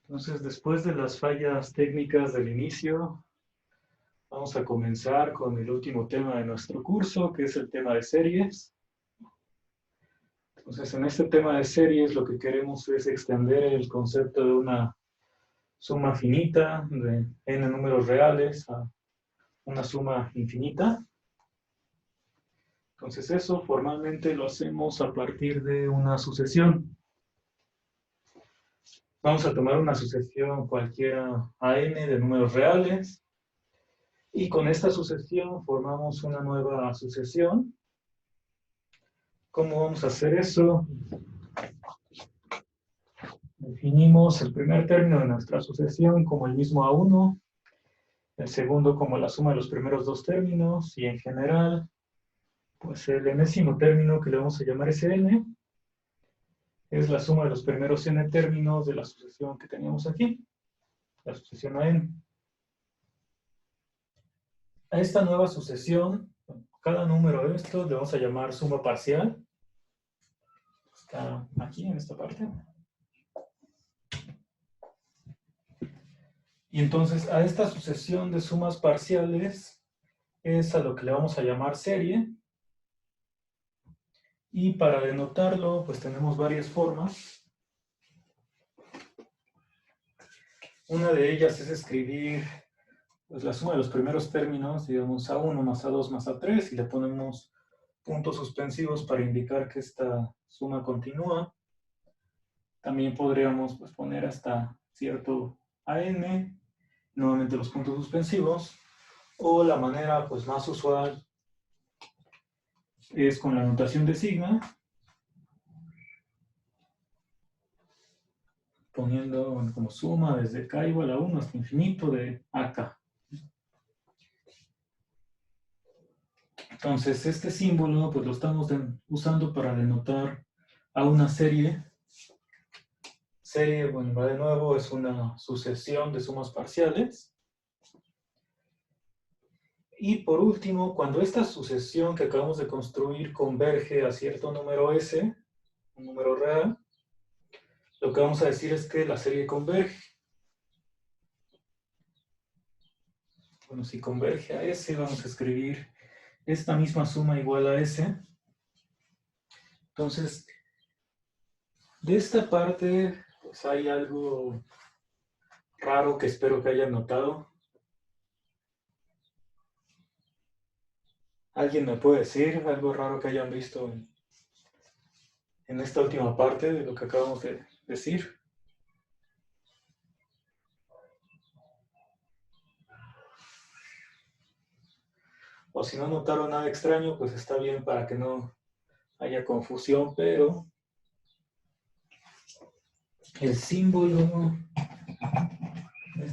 Entonces, después de las fallas técnicas del inicio, vamos a comenzar con el último tema de nuestro curso, que es el tema de series. Entonces, en este tema de series lo que queremos es extender el concepto de una suma finita de n números reales a una suma infinita. Entonces, eso formalmente lo hacemos a partir de una sucesión. Vamos a tomar una sucesión cualquiera a n de números reales. Y con esta sucesión formamos una nueva sucesión. ¿Cómo vamos a hacer eso? Definimos el primer término de nuestra sucesión como el mismo a1, el segundo como la suma de los primeros dos términos, y en general, pues el enésimo término que le vamos a llamar Sn es la suma de los primeros n términos de la sucesión que teníamos aquí, la sucesión a n. A esta nueva sucesión, cada número de estos le vamos a llamar suma parcial. Está aquí en esta parte. Y entonces a esta sucesión de sumas parciales es a lo que le vamos a llamar serie. Y para denotarlo, pues tenemos varias formas. Una de ellas es escribir pues, la suma de los primeros términos, digamos A1 más A2 más A3, y le ponemos puntos suspensivos para indicar que esta suma continúa. También podríamos pues, poner hasta cierto AN, nuevamente los puntos suspensivos, o la manera pues, más usual es con la notación de sigma, poniendo como suma desde k igual a 1 hasta infinito de AK. Entonces, este símbolo pues lo estamos usando para denotar a una serie. Serie, bueno, va de nuevo, es una sucesión de sumas parciales. Y por último, cuando esta sucesión que acabamos de construir converge a cierto número S, un número real, lo que vamos a decir es que la serie converge. Bueno, si converge a S, vamos a escribir esta misma suma igual a S. Entonces, de esta parte, pues hay algo raro que espero que hayan notado. ¿Alguien me puede decir algo raro que hayan visto en esta última parte de lo que acabamos de decir? O si no notaron nada extraño, pues está bien para que no haya confusión, pero el símbolo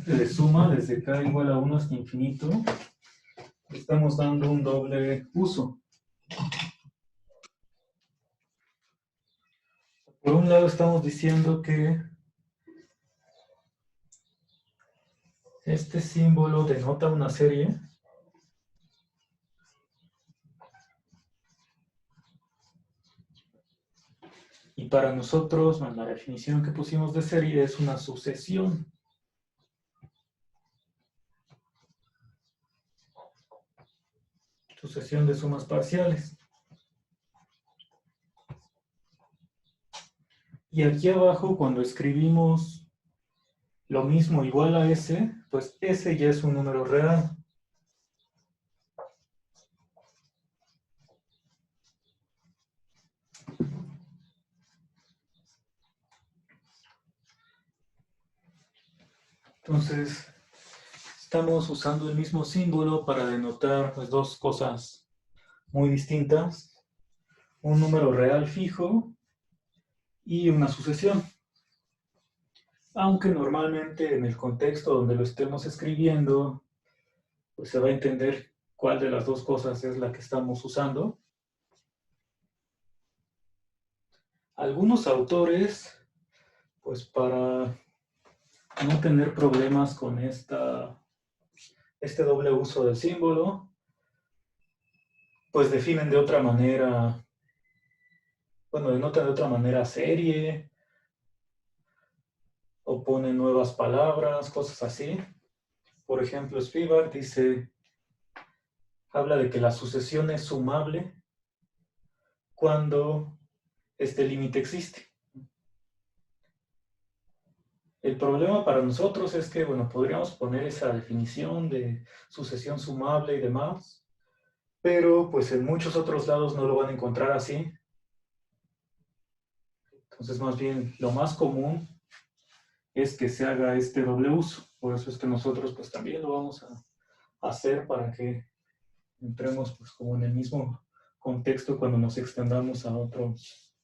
de suma desde k igual a 1 hasta infinito, estamos dando un doble uso. Por un lado estamos diciendo que este símbolo denota una serie. Y para nosotros, bueno, la definición que pusimos de serie es una sucesión. Sucesión de sumas parciales. Y aquí abajo, cuando escribimos lo mismo igual a S, pues S ya es un número real. Entonces, estamos usando el mismo símbolo para denotar pues, dos cosas muy distintas. Un número real fijo y una sucesión. Aunque normalmente en el contexto donde lo estemos escribiendo, pues se va a entender cuál de las dos cosas es la que estamos usando. Algunos autores, pues para no tener problemas con este doble uso del símbolo, pues definen de otra manera, bueno, denotan de otra manera serie, o o pone nuevas palabras, cosas así. Por ejemplo, Spivak habla de que la sucesión es sumable cuando este límite existe. El problema para nosotros es que, bueno, podríamos poner esa definición de sucesión sumable y demás, pero pues en muchos otros lados no lo van a encontrar así. Entonces, más bien, lo más común es que se haga este doble uso. Por eso es que nosotros pues también lo vamos a hacer para que entremos pues como en el mismo contexto cuando nos extendamos a otros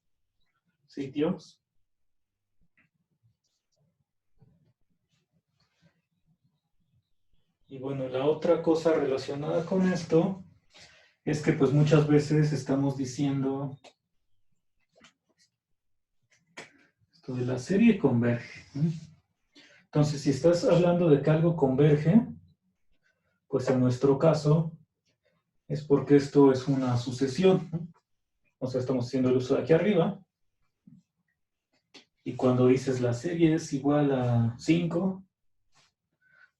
sitios. Y bueno, la otra cosa relacionada con esto es que pues muchas veces estamos diciendo esto de la serie converge. Entonces, si estás hablando de que algo converge, pues en nuestro caso es porque esto es una sucesión. O sea, estamos haciendo el uso de aquí arriba. Y cuando dices la serie es igual a 5,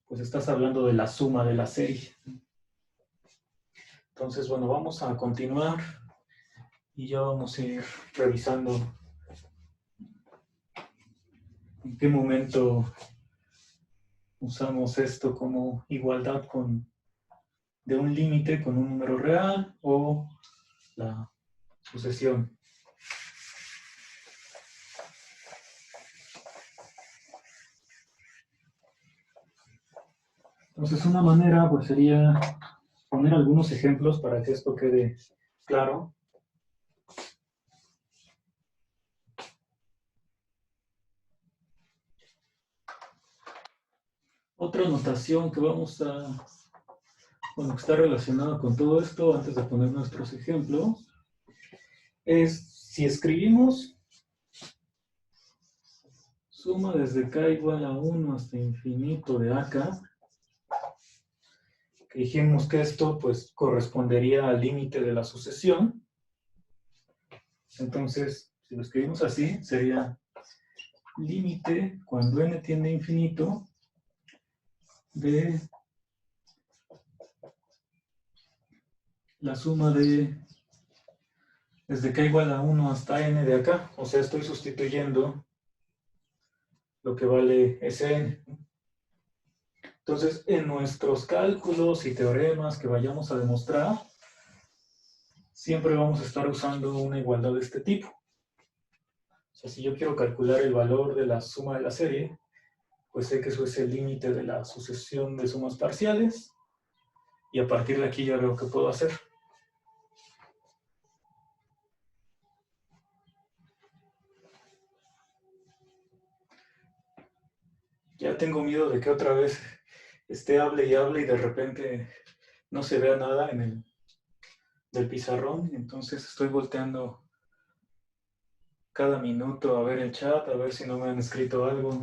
pues estás hablando de la suma de la serie. Entonces, bueno, vamos a continuar y ya vamos a ir revisando en qué momento usamos esto como igualdad de un límite con un número real o la sucesión. Entonces, una manera pues sería poner algunos ejemplos para que esto quede claro. Otra notación que vamos a, bueno, que está relacionada con todo esto, antes de poner nuestros ejemplos, es si escribimos suma desde k igual a 1 hasta infinito de AK, que dijimos que esto pues correspondería al límite de la sucesión. Entonces, si lo escribimos así, sería límite cuando n tiende a infinito de la suma de desde k igual a 1 hasta n de acá. O sea, estoy sustituyendo lo que vale Sn. Entonces, en nuestros cálculos y teoremas que vayamos a demostrar, siempre vamos a estar usando una igualdad de este tipo. O sea, si yo quiero calcular el valor de la suma de la serie, pues sé que eso es el límite de la sucesión de sumas parciales, y a partir de aquí ya veo qué puedo hacer. Ya tengo miedo de que otra vez esté hable y hable y de repente no se vea nada en el del pizarrón, entonces estoy volteando cada minuto a ver el chat, a ver si no me han escrito algo.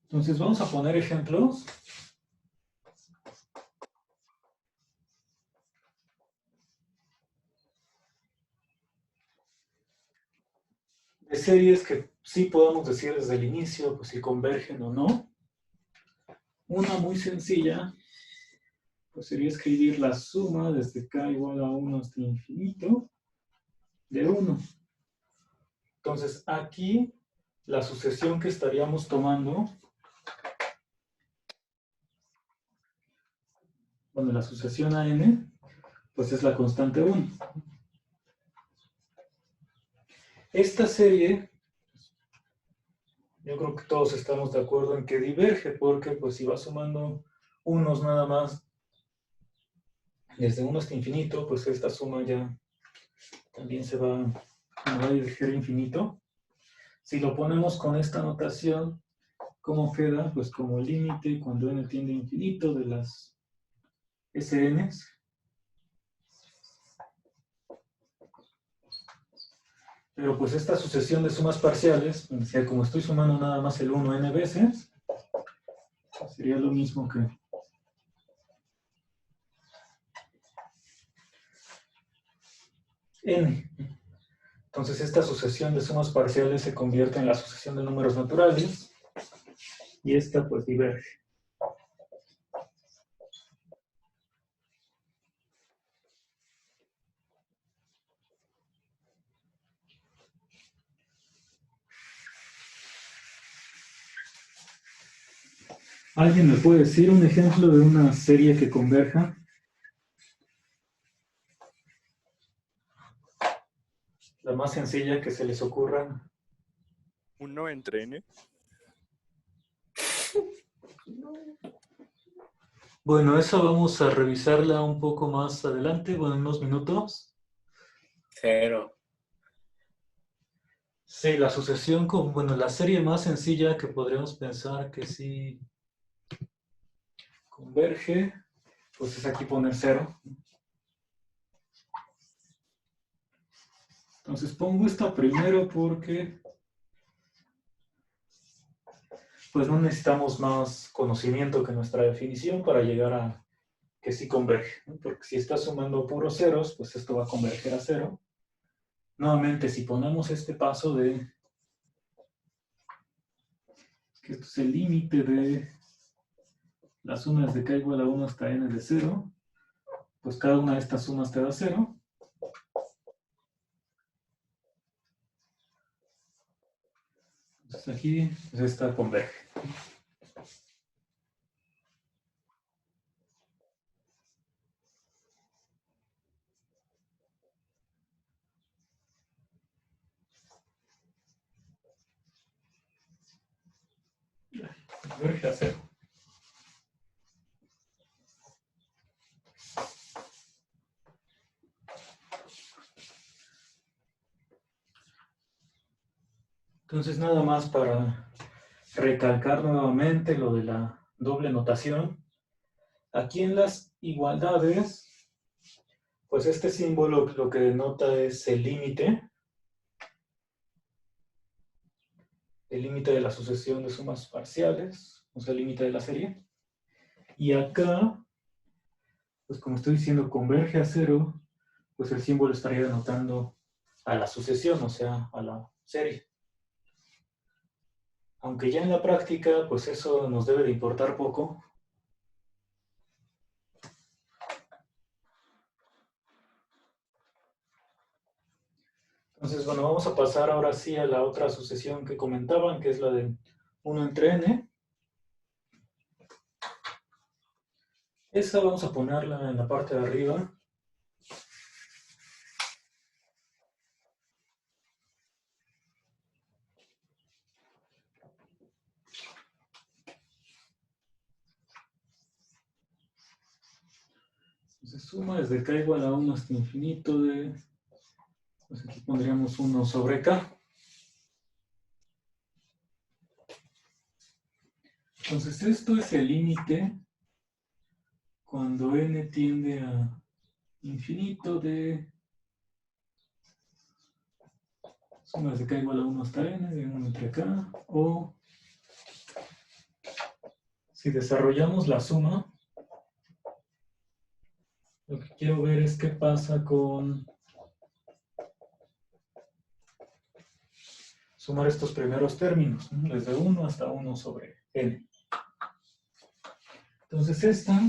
Entonces vamos a poner ejemplos. De series que sí podamos decir desde el inicio, pues si convergen o no. Una muy sencilla, pues sería escribir la suma desde k igual a 1 hasta infinito de 1. Entonces aquí la sucesión que estaríamos tomando, bueno, la sucesión a n, pues es la constante 1. Esta serie, yo creo que todos estamos de acuerdo en que diverge, porque pues si va sumando unos nada más desde 1 hasta infinito, pues esta suma ya también se va a dirigir a infinito. Si lo ponemos con esta notación, ¿cómo queda? Pues como límite cuando n tiende a infinito de las Sns. Pero pues esta sucesión de sumas parciales, o sea, como estoy sumando nada más el 1 n veces, sería lo mismo que n. Entonces esta sucesión de sumas parciales se convierte en la sucesión de números naturales y esta pues diverge. ¿Alguien me puede decir un ejemplo de una serie que converja? La más sencilla que se les ocurra. 1 entre n. Bueno, eso vamos a revisarla un poco más adelante, bueno, en unos minutos. 0. Sí, la sucesión con, bueno, la serie más sencilla que podríamos pensar que sí converge, pues es aquí poner 0. Entonces pongo esta primero porque pues no necesitamos más conocimiento que nuestra definición para llegar a que sí converge, ¿no? Porque si está sumando puros ceros, pues esto va a converger a 0. Nuevamente, si ponemos este paso de que esto es el límite de la suma desde k igual a 1 hasta n de 0, pues cada una de estas sumas te da 0. Entonces aquí pues esta converge. Converge a 0. Entonces nada más para recalcar nuevamente lo de la doble notación. Aquí en las igualdades, pues este símbolo lo que denota es el límite de la sucesión de sumas parciales, o sea, el límite de la serie. Y acá, pues como estoy diciendo, converge a 0, pues el símbolo estaría denotando a la sucesión, o sea, a la serie. Aunque ya en la práctica, pues eso nos debe de importar poco. Entonces, bueno, vamos a pasar ahora sí a la otra sucesión que comentaban, que es la de 1 entre n. Esa vamos a ponerla en la parte de arriba. Entonces suma desde k igual a 1 hasta infinito de, pues aquí pondríamos 1 sobre k. Entonces esto es el límite cuando n tiende a infinito de suma desde k igual a 1 hasta n, de 1 entre k, o si desarrollamos la suma, lo que quiero ver es qué pasa con sumar estos primeros términos, ¿no? Desde 1 hasta 1 sobre n. Entonces esta,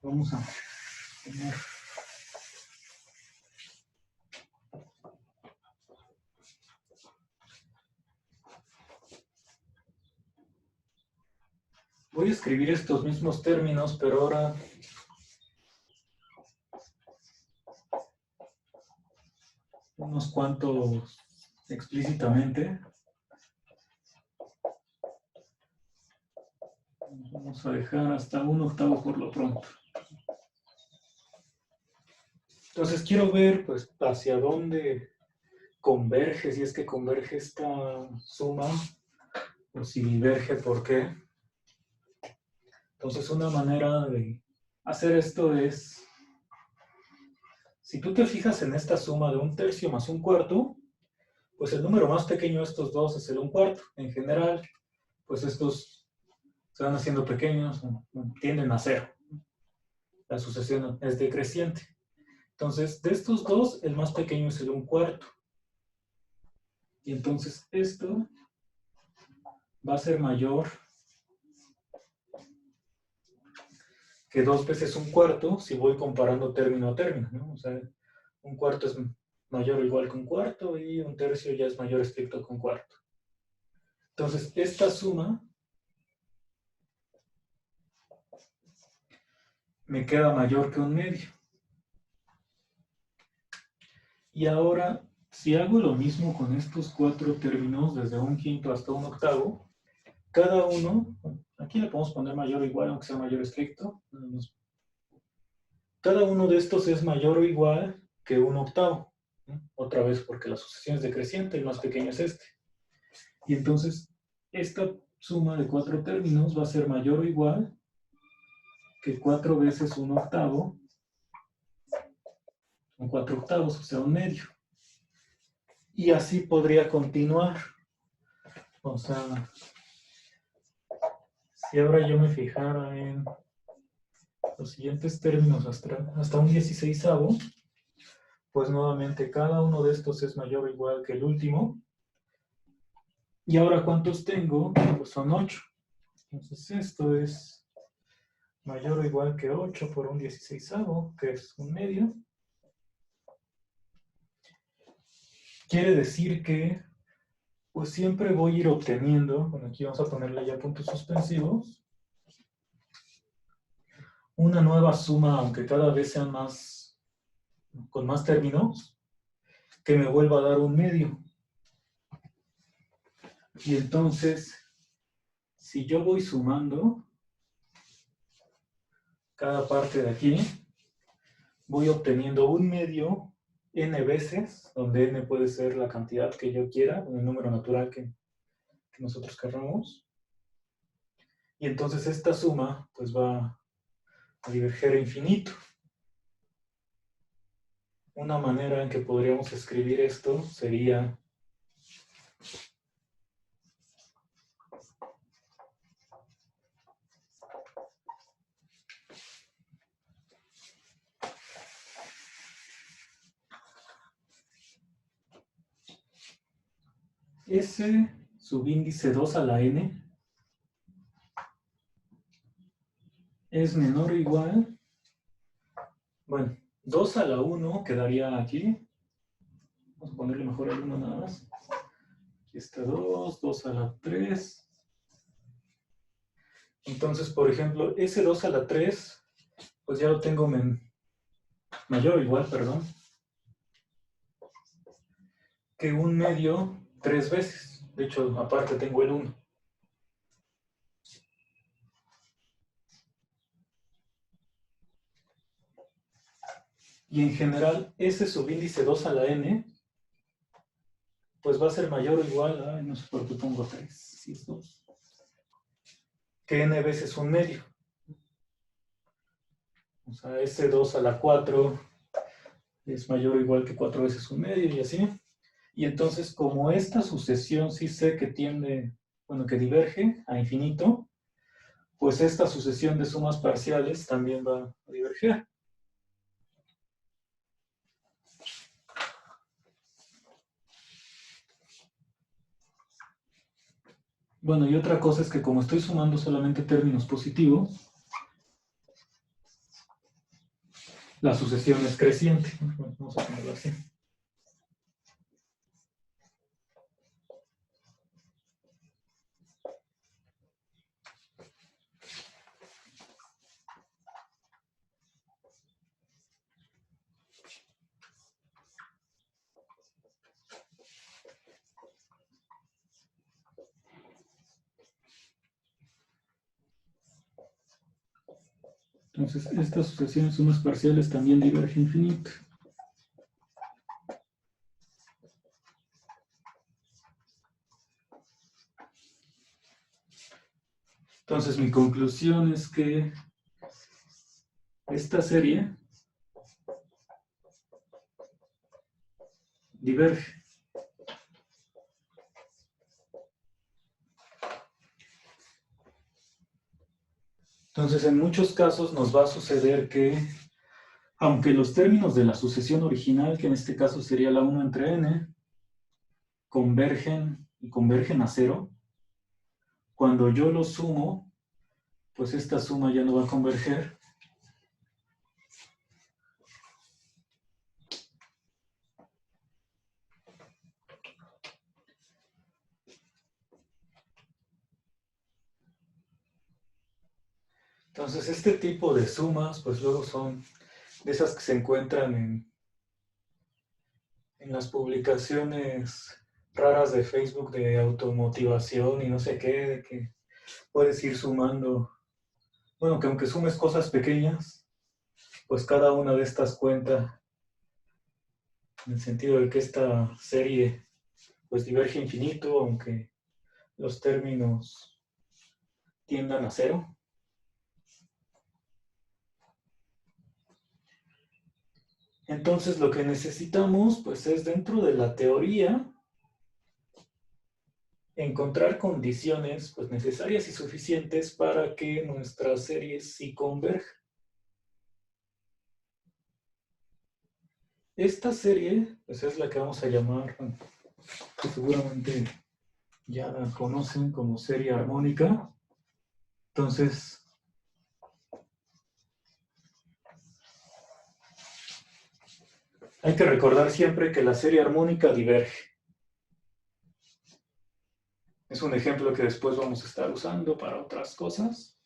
vamos a poner voy a escribir estos mismos términos, pero ahora unos cuantos explícitamente. Vamos a dejar hasta 1/8 por lo pronto. Entonces quiero ver pues hacia dónde converge, si es que converge esta suma, o si diverge, ¿por qué? Entonces una manera de hacer esto es, si tú te fijas en esta suma de 1/3 más 1/4, pues el número más pequeño de estos dos es el 1/4. En general, pues estos se van haciendo pequeños, tienden a 0. La sucesión es decreciente. Entonces, de estos dos, el más pequeño es el 1/4. Y entonces esto va a ser mayor que 2 veces 1/4 si voy comparando término a término, ¿no? O sea, 1/4 es mayor o igual que 1/4 y 1/3 ya es mayor estricto que 1/4. Entonces, esta suma me queda mayor que 1/2. Y ahora, si hago lo mismo con estos 4 términos, desde 1/5 hasta 1/8, cada uno, aquí le podemos poner mayor o igual, aunque sea mayor estricto. Cada uno de estos es mayor o igual que 1/8. ¿No? Otra vez porque la sucesión es decreciente, el más pequeño es este. Y entonces, esta suma de 4 términos va a ser mayor o igual que 4 veces 1/8, o 4/8, o sea, 1/2. Y así podría continuar. O sea, si ahora yo me fijara en los siguientes términos hasta 1/16, pues nuevamente cada uno de estos es mayor o igual que el último. Y ahora, ¿cuántos tengo? Pues son 8. Entonces esto es mayor o igual que 8 por 1/16, que es 1/2. Quiere decir que pues siempre voy a ir obteniendo, bueno, aquí vamos a ponerle ya puntos suspensivos, una nueva suma, aunque cada vez sea más, con más términos, que me vuelva a dar 1/2. Y entonces, si yo voy sumando cada parte de aquí, voy obteniendo 1/2 n veces, donde n puede ser la cantidad que yo quiera, el número natural que nosotros querramos. Y entonces esta suma pues va a diverger a infinito. Una manera en que podríamos escribir esto sería S subíndice 2 a la n es menor o igual, bueno, 2 a la 1 quedaría aquí. Vamos a ponerle mejor el 1 nada más. Aquí está 2, 2 a la 3. Entonces, por ejemplo, ese 2 a la 3, pues ya lo tengo mayor o igual, perdón, que 1/2 3 veces. De hecho, aparte tengo el 1. Y en general, ese subíndice 2 a la n, pues va a ser mayor o igual a, no sé por qué pongo 3, si es 2, que n veces 1/2. O sea, ese 2 a la 4 es mayor o igual que 4 veces 1/2 y así. Y entonces, como esta sucesión sí sé que tiende, bueno, que diverge a infinito, pues esta sucesión de sumas parciales también va a diverger. Bueno, y otra cosa es que como estoy sumando solamente términos positivos, la sucesión es creciente. Vamos a ponerlo así. Entonces, esta sucesión de sumas parciales también diverge infinito. Entonces, mi conclusión es que esta serie diverge. Entonces, en muchos casos nos va a suceder que aunque los términos de la sucesión original, que en este caso sería la 1 entre n, convergen y convergen a 0, cuando yo los sumo, pues esta suma ya no va a converger. Entonces, este tipo de sumas, pues luego son de esas que se encuentran en las publicaciones raras de Facebook de automotivación y no sé qué, de que puedes ir sumando. Bueno, que aunque sumes cosas pequeñas, pues cada una de estas cuenta, en el sentido de que esta serie pues diverge infinito, aunque los términos tiendan a 0. Entonces lo que necesitamos pues es dentro de la teoría encontrar condiciones pues necesarias y suficientes para que nuestra serie sí converja. Esta serie pues es la que vamos a llamar, que seguramente ya la conocen como serie armónica. Entonces, hay que recordar siempre que la serie armónica diverge. Es un ejemplo que después vamos a estar usando para otras cosas.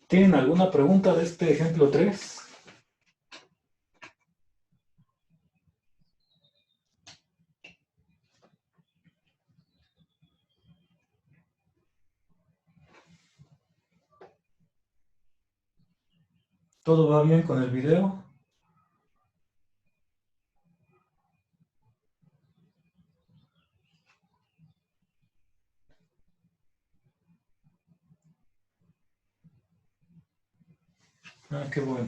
¿Tienen alguna pregunta de este ejemplo 3? ¿Todo va bien con el video? Ah, qué bueno.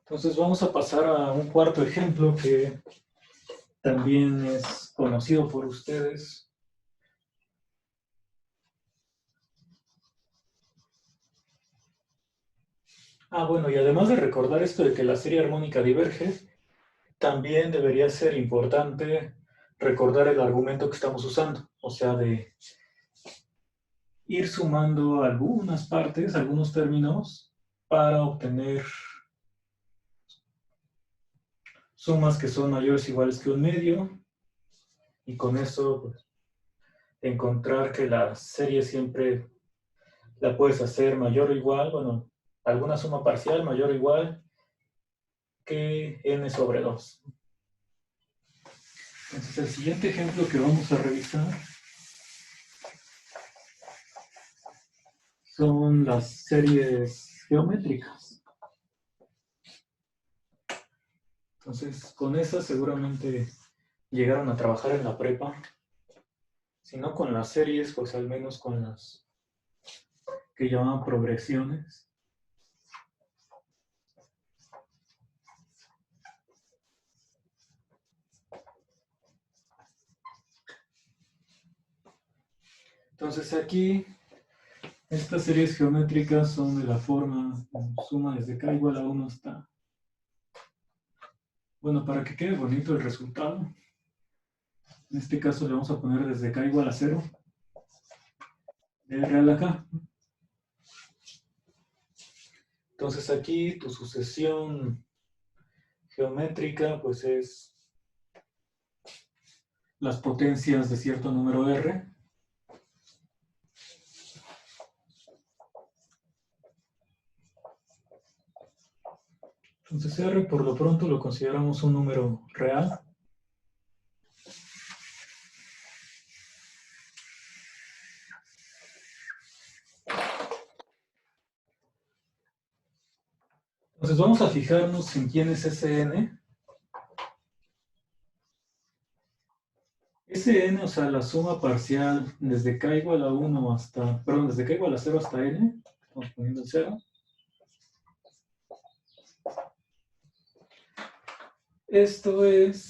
Entonces vamos a pasar a un cuarto ejemplo que también es conocido por ustedes. Ah, bueno, y además de recordar esto de que la serie armónica diverge, también debería ser importante recordar el argumento que estamos usando, o sea, de ir sumando algunas partes, algunos términos, para obtener sumas que son mayores o iguales que un medio, y con eso pues, encontrar que la serie siempre la puedes hacer mayor o igual, bueno, alguna suma parcial mayor o igual que n sobre 2. Entonces el siguiente ejemplo que vamos a revisar son las series geométricas. Entonces con esas seguramente llegaron a trabajar en la prepa. Si no con las series, pues al menos con las que llaman progresiones. Entonces aquí, estas series geométricas son de la forma suma desde k igual a 1 hasta... Bueno, para que quede bonito el resultado, en este caso le vamos a poner desde k igual a 0, de real a k. Entonces aquí tu sucesión geométrica pues es las potencias de cierto número r. Entonces r por lo pronto lo consideramos un número real. Entonces vamos a fijarnos en quién es Sn. Sn, o sea, la suma parcial desde k igual a 1 hasta, perdón, desde k igual a 0 hasta n, estamos poniendo el 0. Esto es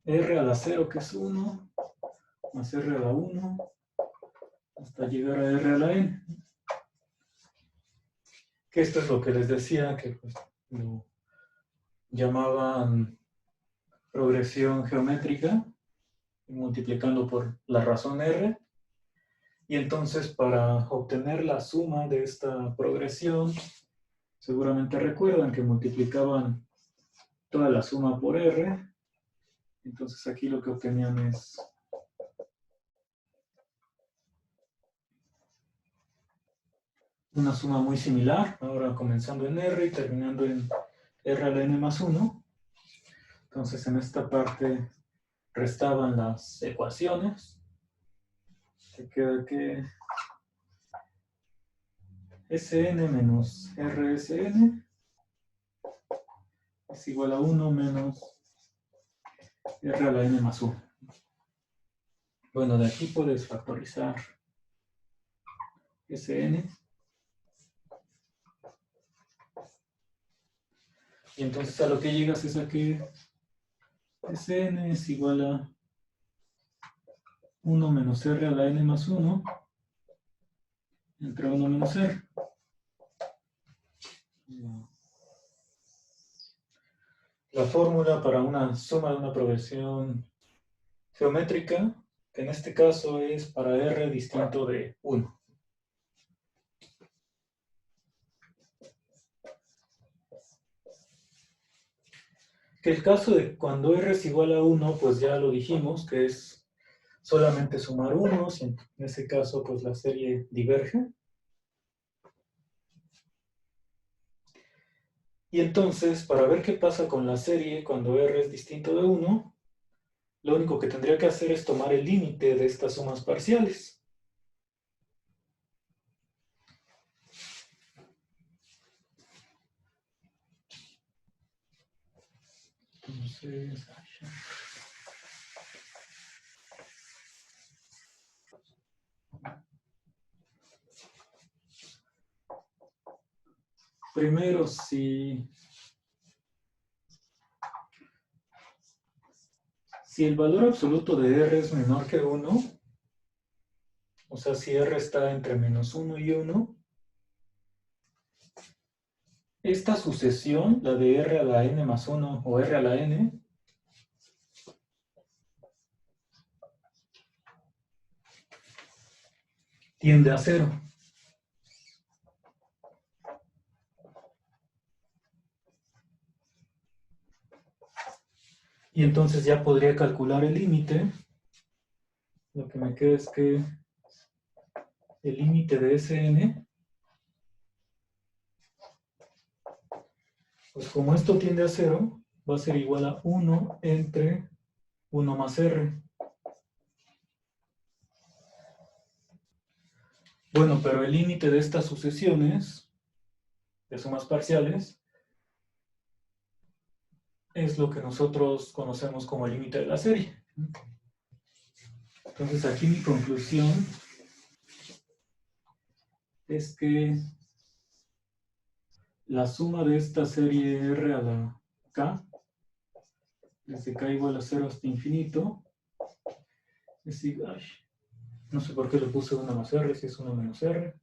r a la 0, que es 1, más r a la 1, hasta llegar a r a la n. Que esto es lo que les decía, que pues, lo llamaban progresión geométrica, multiplicando por la razón r. Y entonces para obtener la suma de esta progresión, seguramente recuerdan que multiplicaban toda la suma por r. Entonces aquí lo que obtenían es una suma muy similar, ahora comenzando en r y terminando en r a la n más 1. Entonces en esta parte restaban las ecuaciones. Se queda que Sn menos Rsn es igual a 1 menos r a la n más 1. Bueno, de aquí puedes factorizar Sn. Y entonces a lo que llegas es a que Sn es igual a 1 menos r a la n más 1 entre 1 menos r. La fórmula para una suma de una progresión geométrica, que en este caso es para r distinto de 1. Que el caso de cuando r es igual a 1, pues ya lo dijimos, que es solamente sumar unos, y en ese caso pues la serie diverge. Y entonces, para ver qué pasa con la serie cuando r es distinto de 1, lo único que tendría que hacer es tomar el límite de estas sumas parciales. Entonces, primero, si el valor absoluto de r es menor que 1, o sea, si r está entre menos 1 y 1, esta sucesión, la de r a la n más 1 o r a la n, tiende a 0. Y entonces ya podría calcular el límite. Lo que me queda es que el límite de Sn, pues como esto tiende a 0, va a ser igual a 1 entre 1 más r. Bueno, pero el límite de estas sucesiones, de sumas parciales, es lo que nosotros conocemos como el límite de la serie. Entonces aquí mi conclusión es que la suma de esta serie r a la k, desde k igual a 0 hasta infinito, es igual, no sé por qué le puse 1 más r, si es 1 menos r,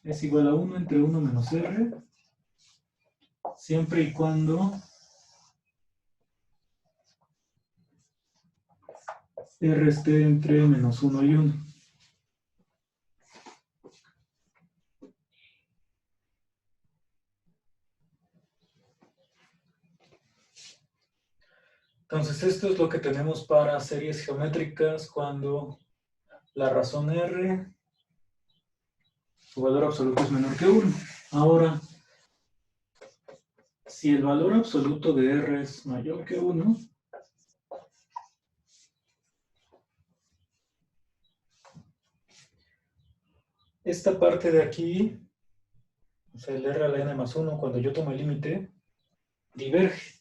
es igual a 1 entre 1 menos r, siempre y cuando r esté entre menos 1 y 1. Entonces esto es lo que tenemos para series geométricas cuando la razón r, su valor absoluto es menor que 1. Ahora, si el valor absoluto de r es mayor que 1, esta parte de aquí, o sea, el r a la n más 1, cuando yo tomo el límite, diverge.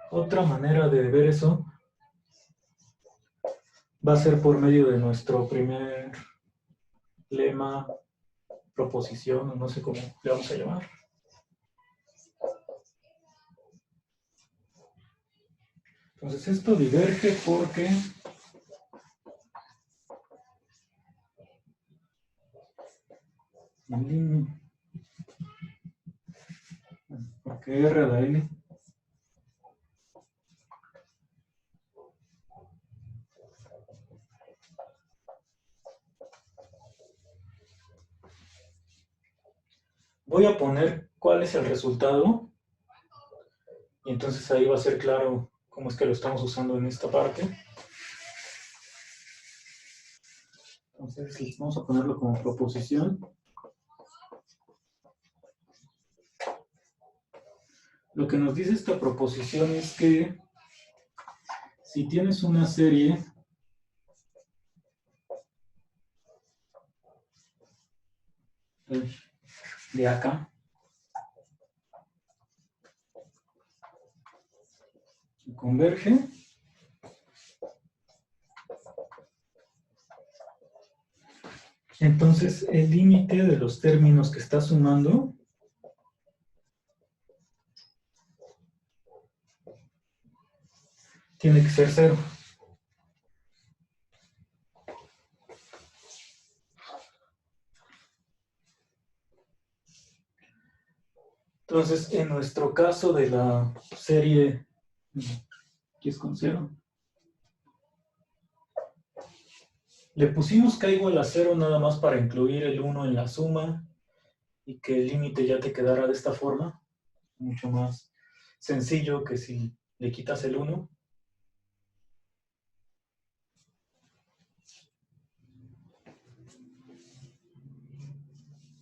Otra manera de ver eso va a ser por medio de nuestro primer lema, proposición, o no sé cómo le vamos a llamar. Entonces esto diverge porque porque R a la N voy a poner cuál es el resultado y entonces ahí va a ser claro cómo es que lo estamos usando en esta parte. Entonces vamos a ponerlo como proposición. Lo que nos dice esta proposición es que si tienes una serie de acá que converge, entonces el límite de los términos que está sumando tiene que ser 0. Entonces, en nuestro caso de la serie, aquí es con 0, le pusimos k igual a 0 nada más para incluir el 1 en la suma y que el límite ya te quedara de esta forma, mucho más sencillo que si le quitas el 1.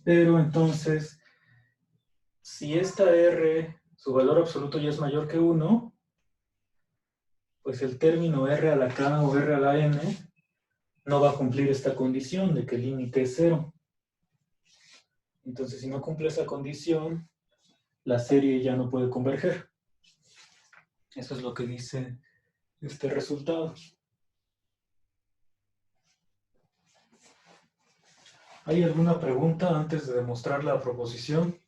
Pero entonces, si esta R, su valor absoluto ya es mayor que 1, pues el término R a la K o R a la N no va a cumplir esta condición de que el límite es 0. Entonces, si no cumple esa condición, la serie ya no puede converger. Eso es lo que dice este resultado. ¿Hay alguna pregunta antes de demostrar la proposición?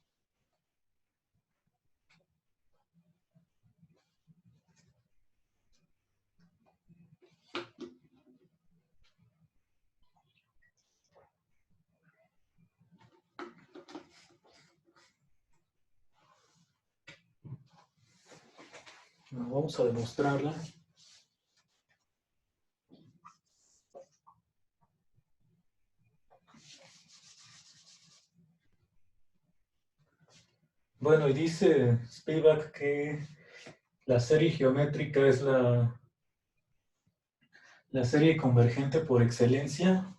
Bueno, vamos a demostrarla. Bueno, y dice Spivak que la serie geométrica es la serie convergente por excelencia.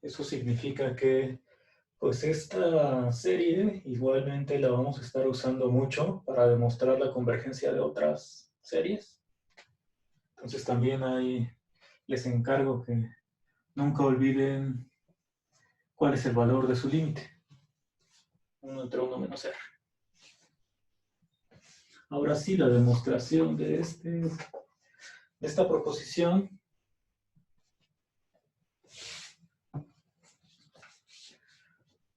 Eso significa que pues esta serie igualmente la vamos a estar usando mucho para demostrar la convergencia de otras series. Entonces también ahí les encargo que nunca olviden cuál es el valor de su límite. 1 entre 1 menos R. Ahora sí, la demostración de esta proposición.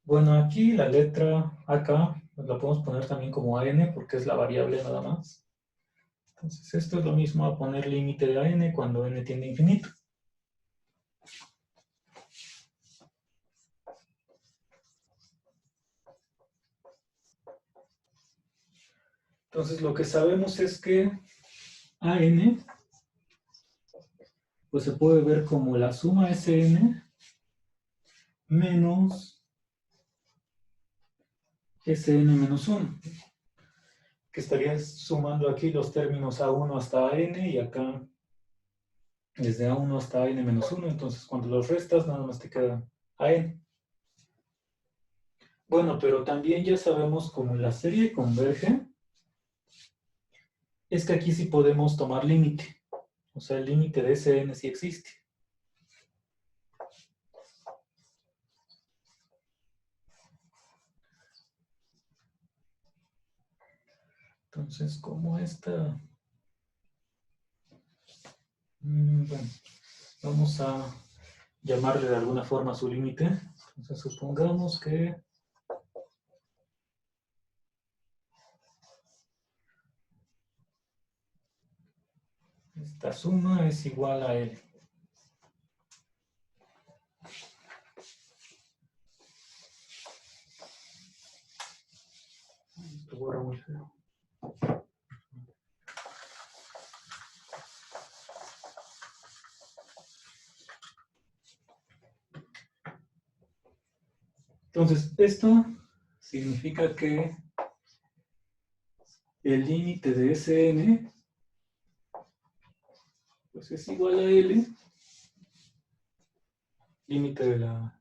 Bueno, aquí la letra acá la podemos poner también como AN porque es la variable nada más. Entonces esto es lo mismo a poner límite de AN cuando n tiende a infinito. Entonces lo que sabemos es que AN pues se puede ver como la suma SN menos SN menos 1, que estarías sumando aquí los términos A1 hasta AN y acá desde A1 hasta AN menos 1, entonces cuando los restas nada más te queda AN. Bueno, pero también ya sabemos cómo la serie converge, es que aquí sí podemos tomar límite, o sea el límite de SN sí existe. Entonces, como esta... Bueno, vamos a llamarle de alguna forma su límite. Entonces, supongamos que esta suma es igual a L. Esto borra muy feo. Entonces, esto significa que el límite de Sn pues es igual a L, límite de la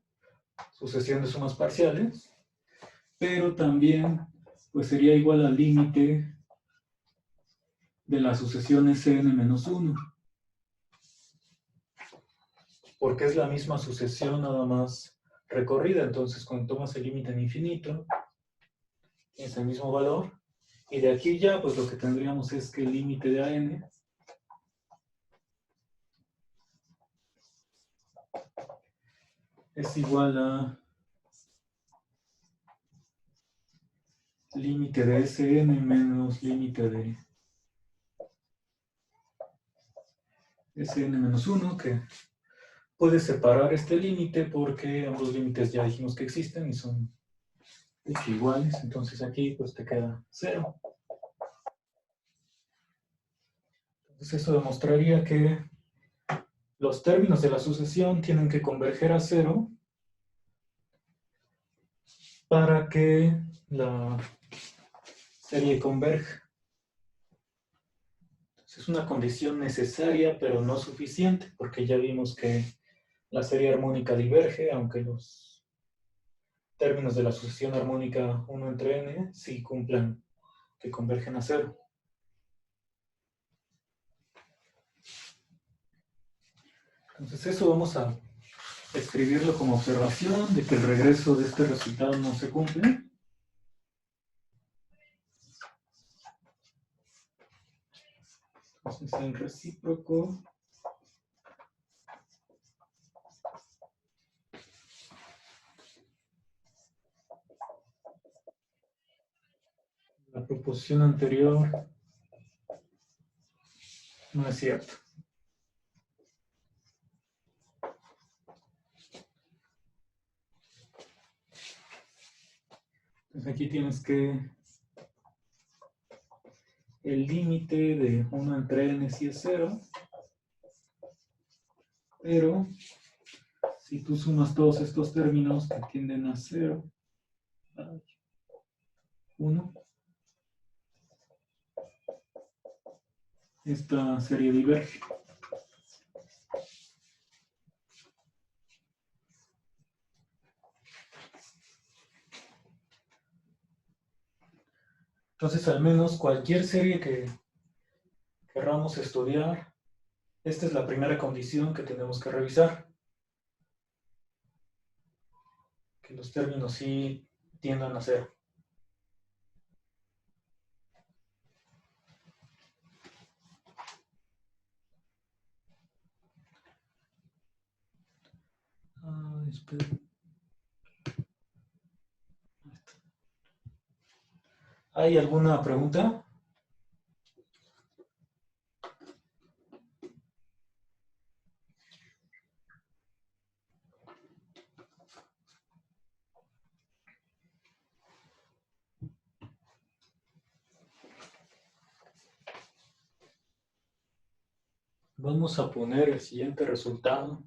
sucesión de sumas parciales, pero también pues sería igual al límite de la sucesión Sn menos 1, porque es la misma sucesión nada más recorrida. Entonces, cuando tomas el límite en infinito, es el mismo valor, y de aquí ya pues lo que tendríamos es que el límite de AN es igual a límite de Sn menos límite de Sn menos 1, que puedes separar este límite porque ambos límites ya dijimos que existen y son iguales. Entonces aquí pues te queda 0. Entonces eso demostraría que los términos de la sucesión tienen que converger a 0 para que la serie converja. Es una condición necesaria, pero no suficiente, porque ya vimos que la serie armónica diverge, aunque los términos de la sucesión armónica 1 entre n sí cumplan que convergen a 0. Entonces eso vamos a escribirlo como observación de que el regreso de este resultado no se cumple. Entonces el recíproco la proposición anterior no es cierto. Entonces aquí tienes que el límite de 1 entre n sí es 0, pero si tú sumas todos estos términos que tienden a 0, 1, esta serie diverge. Entonces, al menos cualquier serie que querramos estudiar, esta es la primera condición que tenemos que revisar. Que los términos sí tiendan a 0. Espera. ¿Hay alguna pregunta? Vamos a poner el siguiente resultado.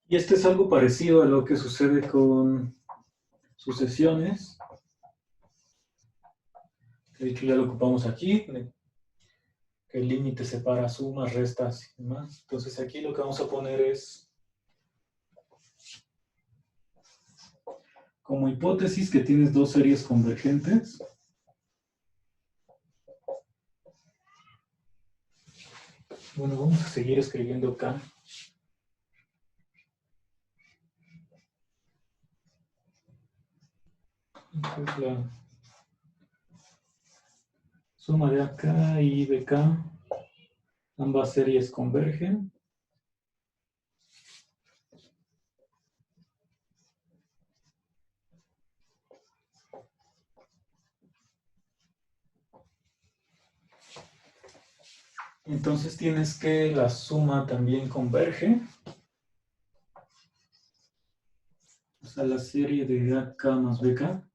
Y este es algo parecido a lo que sucede con sucesiones. De hecho, ya lo ocupamos aquí. Que el límite separa sumas, restas y demás. Entonces aquí lo que vamos a poner es como hipótesis que tienes dos series convergentes. Bueno, vamos a seguir escribiendo acá. Entonces la suma de AK y BK, ambas series convergen. Entonces tienes que la suma también converge. O sea, la serie de AK más BK.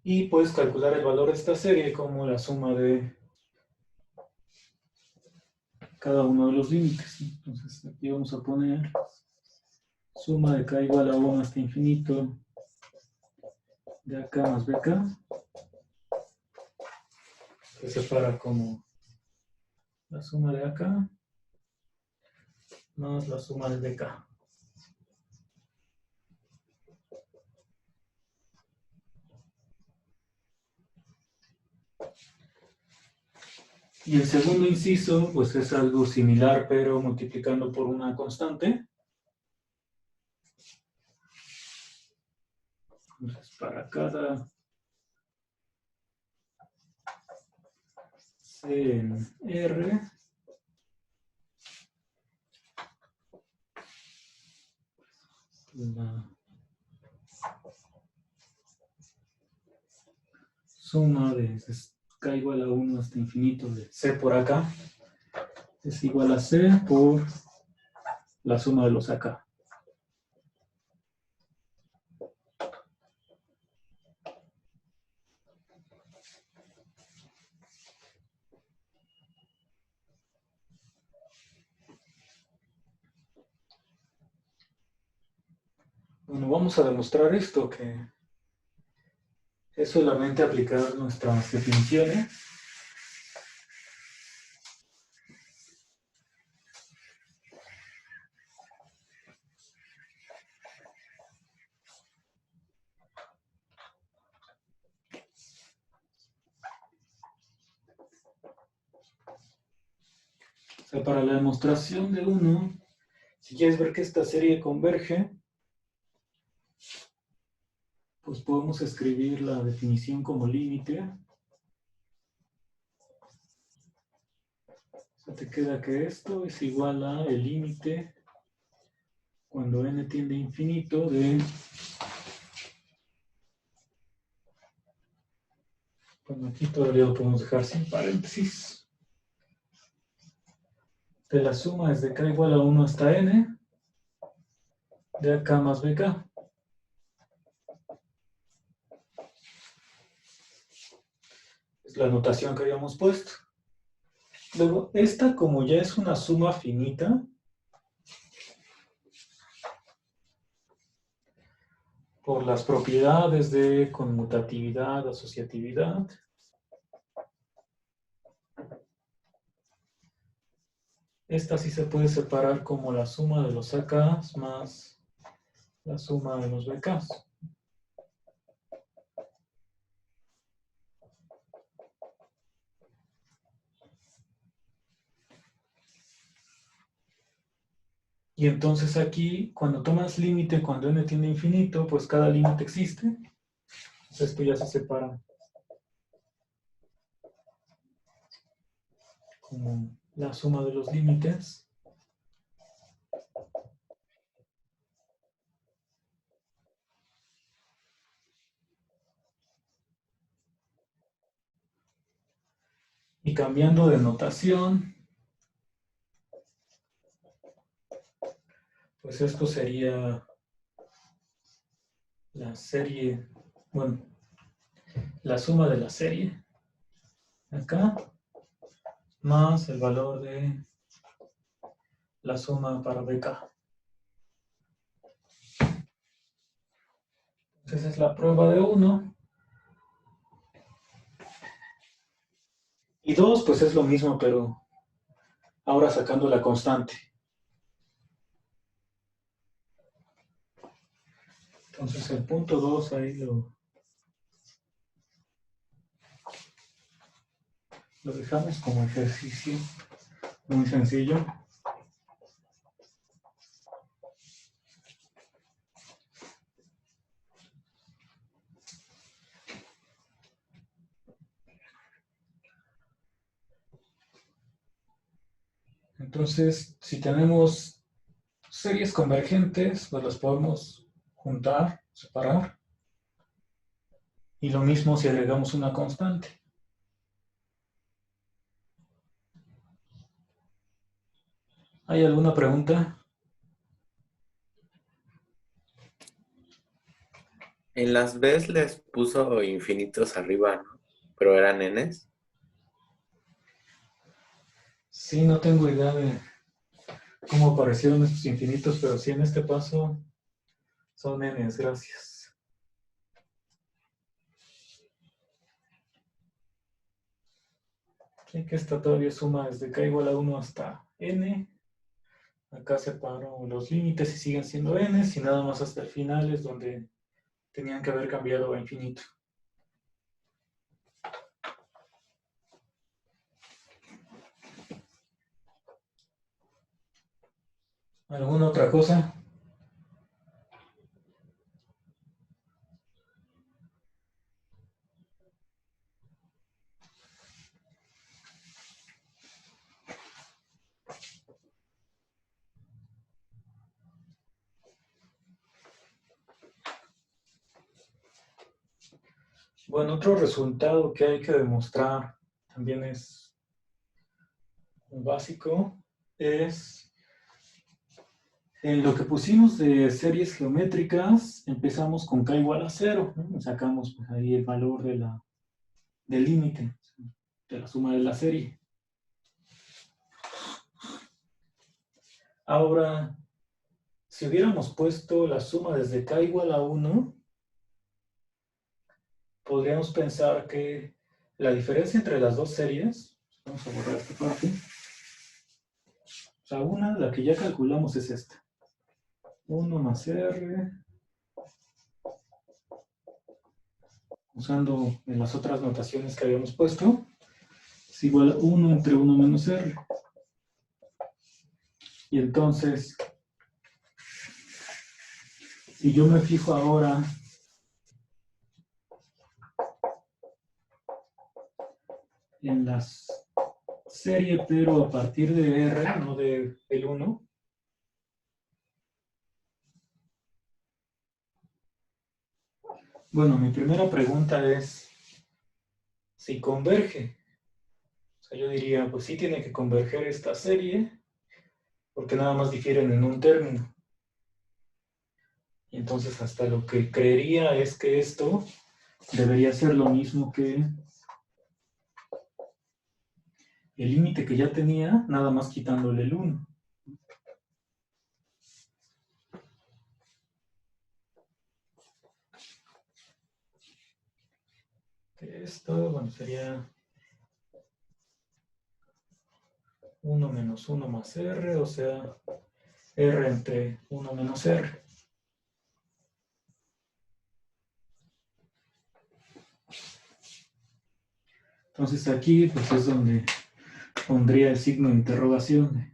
Y puedes calcular el valor de esta serie como la suma de cada uno de los límites. Entonces aquí vamos a poner suma de k igual a 1 hasta infinito de AK más BK. Se separa como la suma de AK más la suma de BK. Y el segundo inciso, pues es algo similar, pero multiplicando por una constante. Entonces, para cada C en R, la suma de k igual a 1 hasta infinito de C por acá es igual a C por la suma de los AK. Bueno, vamos a demostrar esto, que es solamente aplicar nuestras definiciones. O sea, para la demostración de 1, si quieres ver que esta serie converge, pues podemos escribir la definición como límite. O sea, te queda que esto es igual a el límite cuando n tiende a infinito de... Bueno, aquí todavía lo podemos dejar sin paréntesis. De la suma desde k igual a 1 hasta n de AK más BK. Es la notación que habíamos puesto. Luego, esta como ya es una suma finita, por las propiedades de conmutatividad, asociatividad, esta sí se puede separar como la suma de los AKs más la suma de los BKs. Y entonces aquí, cuando tomas límite, cuando n tiende a infinito, pues cada límite existe. Entonces esto ya se separa como la suma de los límites. Y cambiando de notación, pues esto sería la serie, bueno, la suma de la serie acá, más el valor de la suma para BK. Entonces es la prueba de 1. Y 2, pues es lo mismo, pero ahora sacando la constante. Entonces el punto 2 ahí lo dejamos como ejercicio muy sencillo. Entonces, si tenemos series convergentes, pues las podemos juntar, separar. Y lo mismo si agregamos una constante. ¿Hay alguna pregunta? En las Bs les puso infinitos arriba, ¿no? Pero eran n's. Sí, no tengo idea de cómo aparecieron estos infinitos, pero sí en este paso son n's, gracias. Sí, que esta todavía suma desde k igual a 1 hasta n. Acá separo los límites y siguen siendo n, y nada más hasta el final es donde tenían que haber cambiado a infinito. ¿Alguna otra cosa? Bueno, otro resultado que hay que demostrar también es básico, es en lo que pusimos de series geométricas, empezamos con k igual a 0, ¿no? Sacamos pues, ahí el valor del límite, de la suma de la serie. Ahora, si hubiéramos puesto la suma desde k igual a 1, podríamos pensar que la diferencia entre las dos series, vamos a borrar esta parte, o sea, una, la que ya calculamos es esta. 1 más r, usando en las otras notaciones que habíamos puesto, es igual a 1 entre 1 menos r. Y entonces, si yo me fijo ahora en la serie, pero a partir de r, no del 1, bueno, mi primera pregunta es si converge. O sea, yo diría, pues sí tiene que converger esta serie, porque nada más difieren en un término. Y entonces hasta lo que creería es que esto debería ser lo mismo que el límite que ya tenía, nada más quitándole el 1. Que esto, bueno, sería 1 menos 1 más r, o sea, r entre 1 menos r. Entonces aquí pues es donde pondría el signo de interrogación.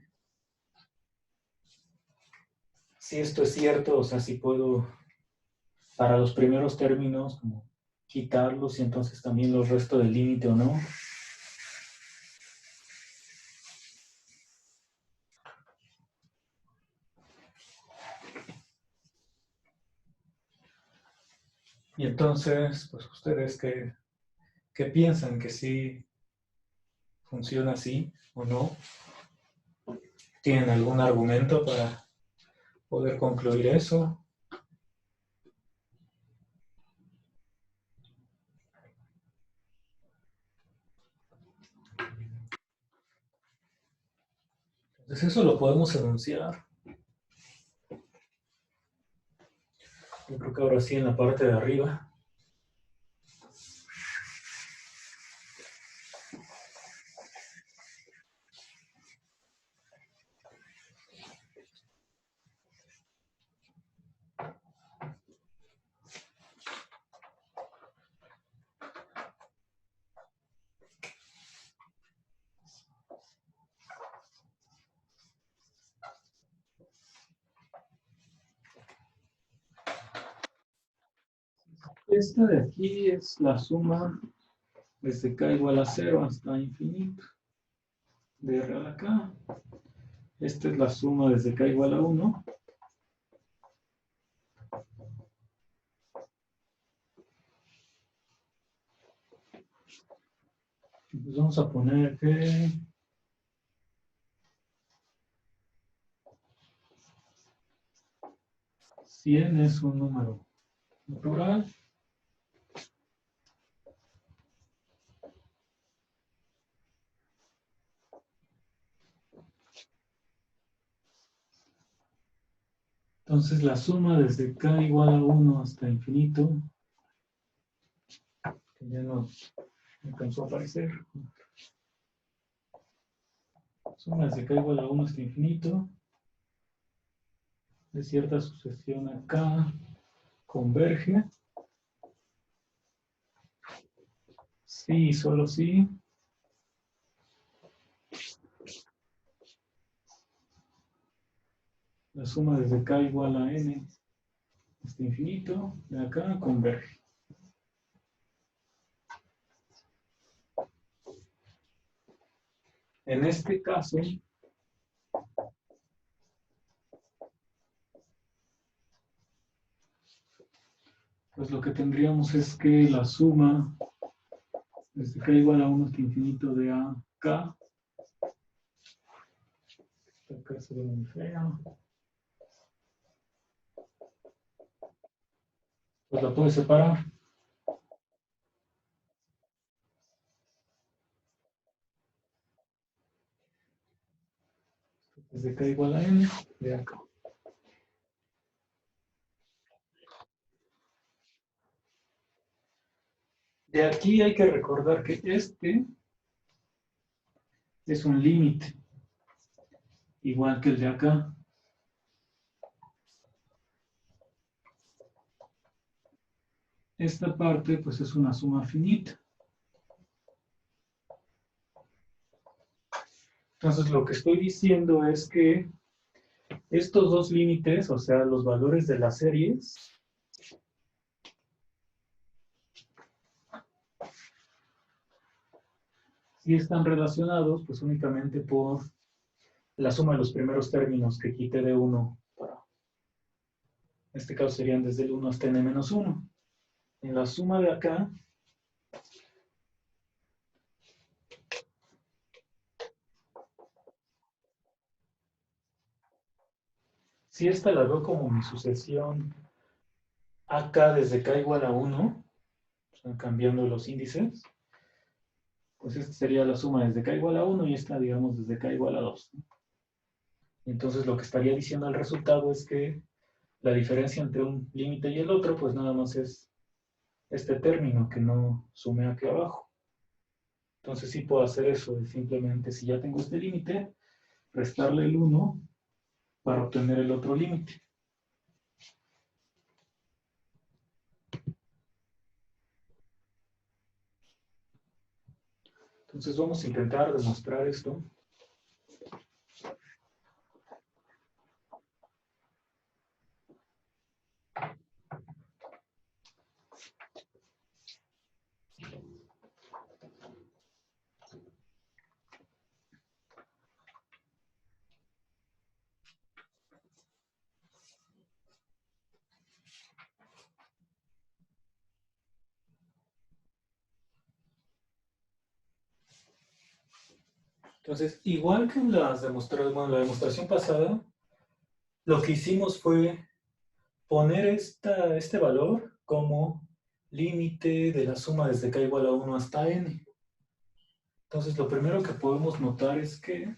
Si esto es cierto, o sea, si puedo, para los primeros términos, como quitarlos y entonces también los resto del límite o no. Y entonces, pues ustedes qué piensan, que sí funciona así o no. ¿Tienen algún argumento para poder concluir eso? Entonces eso lo podemos enunciar. Yo creo que ahora sí en la parte de arriba. Esta de aquí es la suma desde k igual a 0 hasta infinito. De R a la k. Esta es la suma desde k igual a 1. Pues vamos a poner que 100 es un número natural. Entonces la suma desde k igual a 1 hasta infinito, que ya no alcanzó a aparecer. Suma desde k igual a 1 hasta infinito, de cierta sucesión a k, converge. Sí, solo sí. La suma desde k igual a n hasta infinito, de acá converge. En este caso, pues lo que tendríamos es que la suma desde k igual a 1 hasta infinito de a k, acá se ve muy feo, pues la puedes separar. Desde k igual a n, de acá. De aquí hay que recordar que este es un límite, igual que el de acá. Esta parte pues es una suma finita. Entonces lo que estoy diciendo es que estos dos límites, o sea, los valores de las series, sí están relacionados pues únicamente por la suma de los primeros términos que quité de 1 para, en este caso serían desde el 1 hasta n-1. En la suma de acá, si esta la veo como mi sucesión acá desde k igual a 1, o sea, cambiando los índices, pues esta sería la suma desde k igual a 1 y esta, digamos, desde k igual a 2. Entonces lo que estaría diciendo el resultado es que la diferencia entre un límite y el otro, pues nada más es este término que no sumé aquí abajo. Entonces sí puedo hacer eso, es simplemente si ya tengo este límite, restarle el 1 para obtener el otro límite. Entonces vamos a intentar demostrar esto. Entonces, igual que en las bueno, la demostración pasada, lo que hicimos fue poner este valor como límite de la suma desde k igual a 1 hasta n. Entonces, lo primero que podemos notar es que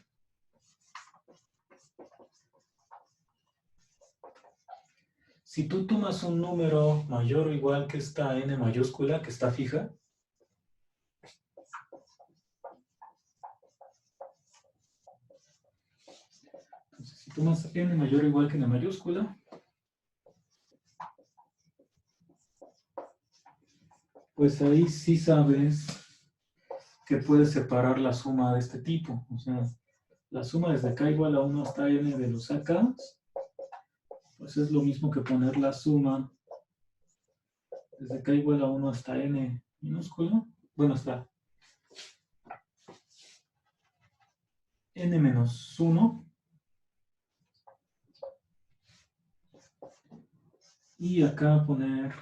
si tú tomas un número mayor o igual que esta n mayúscula, que está fija, entonces, si tomas n mayor o igual que n mayúscula, pues ahí sí sabes que puede separar la suma de este tipo. O sea, la suma desde k igual a 1 hasta n de los AK, pues es lo mismo que poner la suma desde k igual a 1 hasta n minúscula. Bueno, hasta n menos 1. Y acá poner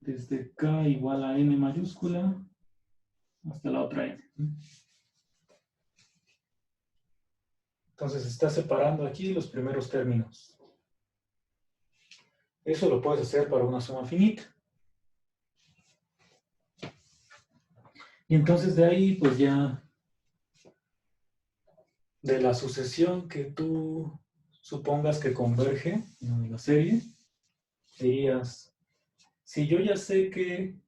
desde k igual a n mayúscula hasta la otra n. Entonces está separando aquí los primeros términos. Eso lo puedes hacer para una suma finita. Y entonces de ahí, pues ya, de la sucesión que tú supongas que converge en la serie, dirías, si yo ya sé que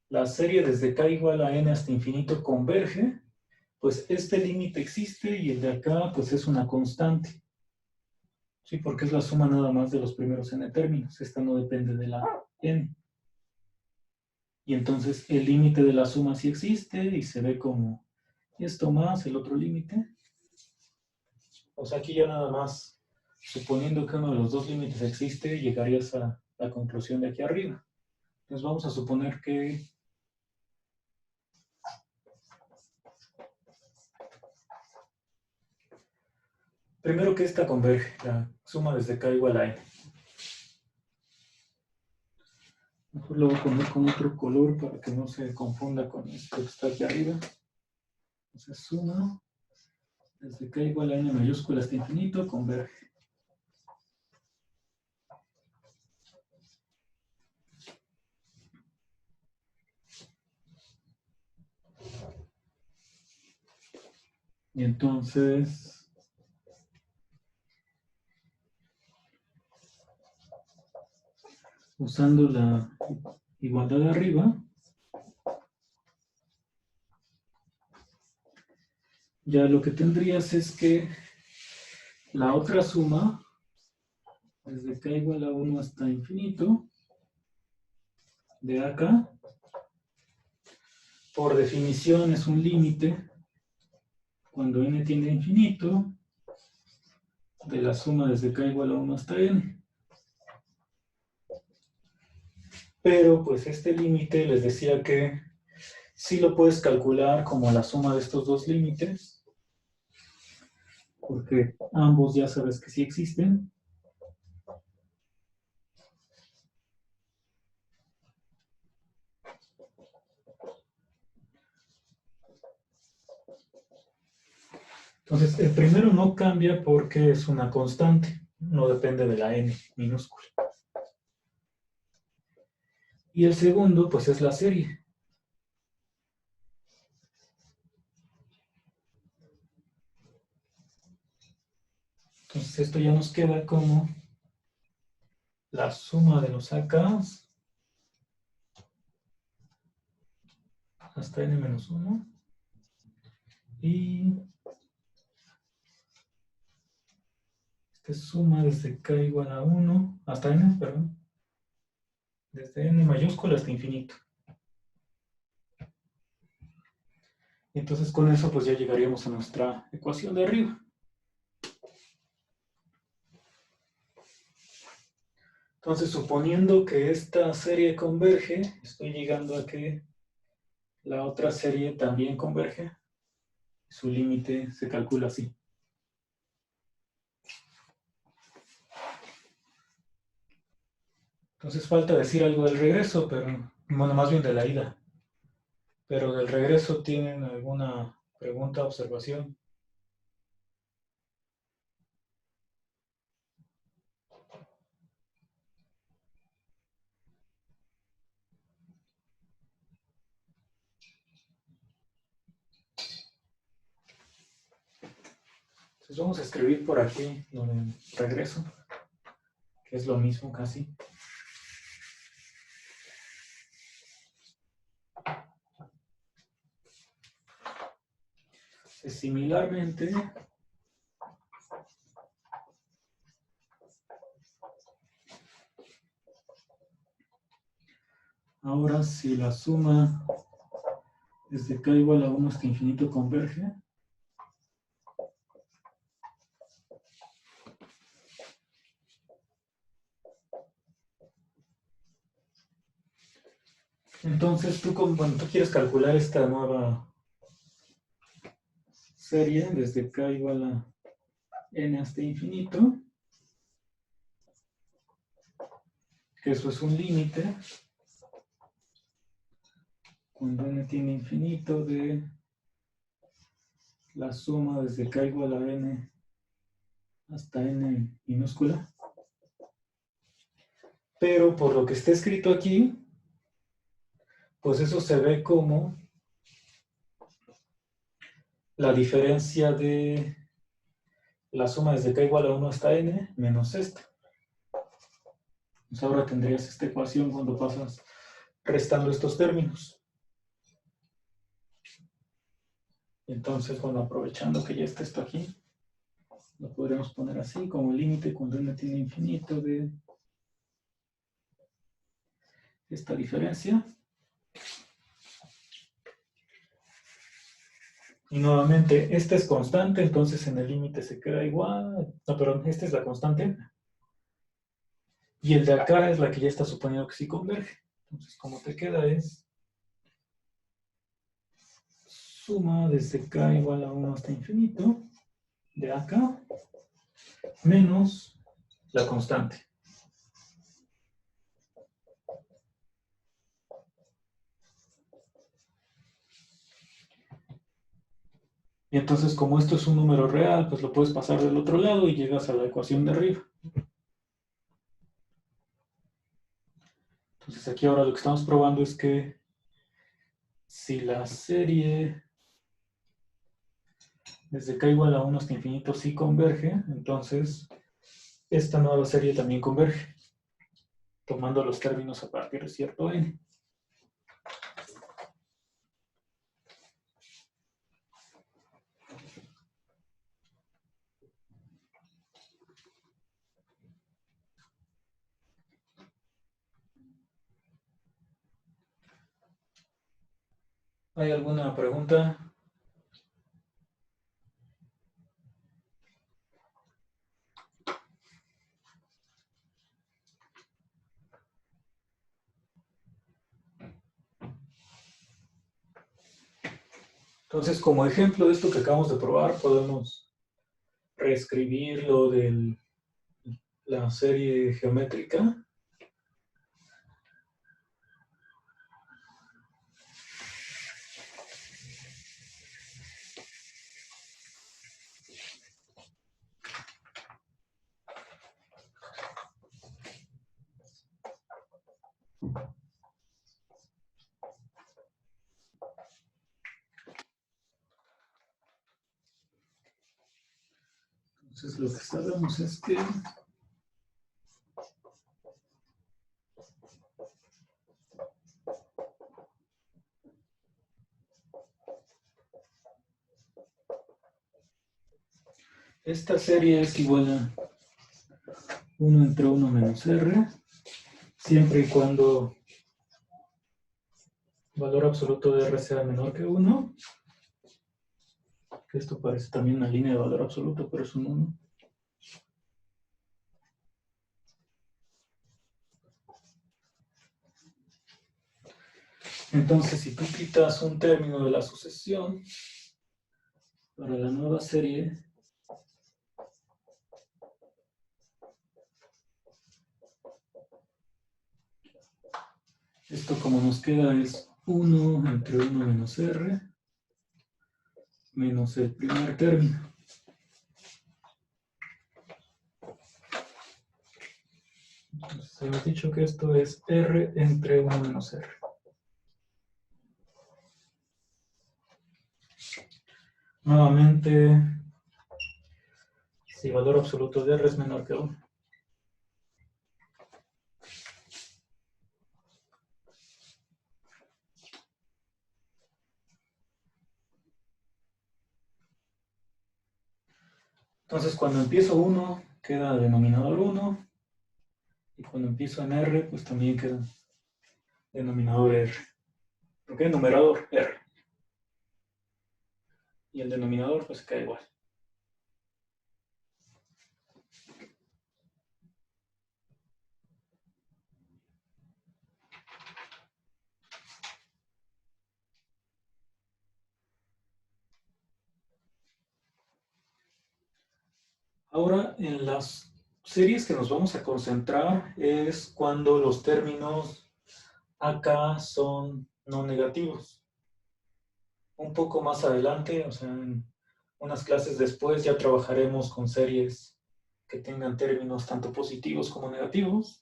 la serie desde k igual a n hasta infinito converge, pues este límite existe y el de acá pues es una constante. Sí, porque es la suma nada más de los primeros n términos. Esta no depende de la n. Y entonces el límite de la suma sí existe y se ve como esto más el otro límite. O sea, aquí ya nada más, suponiendo que uno de los dos límites existe, llegarías a la conclusión de aquí arriba. Entonces vamos a suponer que primero que esta converge, la suma desde k igual a n. Mejor lo voy a poner con otro color para que no se confunda con esto que está aquí arriba. Entonces suma desde k igual a n mayúscula hasta infinito, converge. Y entonces, usando la igualdad de arriba, ya lo que tendrías es que la otra suma, desde k igual a 1 hasta infinito, de acá, por definición es un límite, cuando n tiende a infinito, de la suma desde k igual a 1 hasta n. Pero pues este límite les decía que sí lo puedes calcular como la suma de estos dos límites, porque ambos ya sabes que sí existen. Entonces, el primero no cambia porque es una constante, no depende de la n minúscula. Y el segundo, pues es la serie. Entonces, esto ya nos queda como la suma de los AKs hasta n-1 y esta suma desde k igual a 1 hasta n, perdón, desde n mayúscula hasta infinito. Y entonces con eso pues ya llegaríamos a nuestra ecuación de arriba. Entonces, suponiendo que esta serie converge, estoy llegando a que la otra serie también converge. Su límite se calcula así. Entonces falta decir algo del regreso, pero bueno, más bien de la ida. Pero del regreso, ¿tienen alguna pregunta, observación? Entonces vamos a escribir por aquí lo del regreso, que es lo mismo casi. Similarmente, ahora si la suma desde k igual a 1 hasta infinito converge. Entonces, tú quieres calcular esta nueva serie desde k igual a n hasta infinito, que eso es un límite, cuando n tiene infinito de la suma desde k igual a n hasta n minúscula. Pero por lo que está escrito aquí, pues eso se ve como la diferencia de la suma desde k igual a 1 hasta n menos esta. Pues ahora tendrías esta ecuación cuando pasas restando estos términos. Entonces, bueno, aprovechando que ya está esto aquí, lo podríamos poner así, como límite cuando n tiene infinito de esta diferencia. Y nuevamente, esta es constante, entonces en el límite se queda igual. No, perdón, esta es la constante. Y el de acá es la que ya está suponiendo que sí converge. Entonces, como te queda es suma desde k igual a 1 hasta infinito de acá menos la constante. Y entonces, como esto es un número real, pues lo puedes pasar del otro lado y llegas a la ecuación de arriba. Entonces, aquí ahora lo que estamos probando es que si la serie desde k igual a 1 hasta infinito sí converge, entonces esta nueva serie también converge, tomando los términos a partir de cierto n. ¿Hay alguna pregunta? Entonces, como ejemplo de esto que acabamos de probar, podemos reescribir lo de la serie geométrica. Entonces, lo que sabemos es que esta serie es igual a 1 entre 1 menos r, siempre y cuando el valor absoluto de r sea menor que 1. Que esto parece también una línea de valor absoluto, pero es un 1. Entonces, si tú quitas un término de la sucesión para la nueva serie, esto como nos queda es 1 entre 1 menos r menos el primer término. Entonces, hemos dicho que esto es r entre 1 menos r. Nuevamente, si el valor absoluto de r es menor que 1. Entonces, cuando empiezo 1, queda denominador 1. Y cuando empiezo en r, pues también queda denominador r. ¿Ok? Numerador r. y el denominador pues queda igual. Ahora, en las series que nos vamos a concentrar es cuando los términos acá son no negativos. Un poco más adelante, o sea, en unas clases después ya trabajaremos con series que tengan términos tanto positivos como negativos.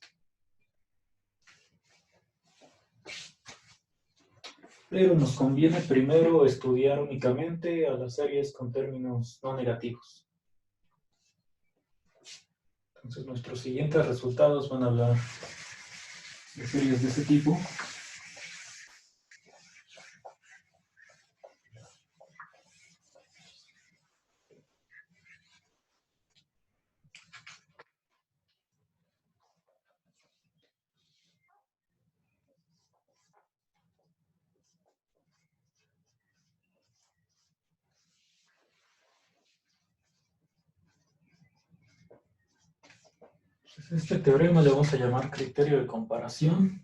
Pero nos conviene primero estudiar únicamente a las series con términos no negativos. Entonces nuestros siguientes resultados van a hablar de series de ese tipo. Este teorema le vamos a llamar criterio de comparación.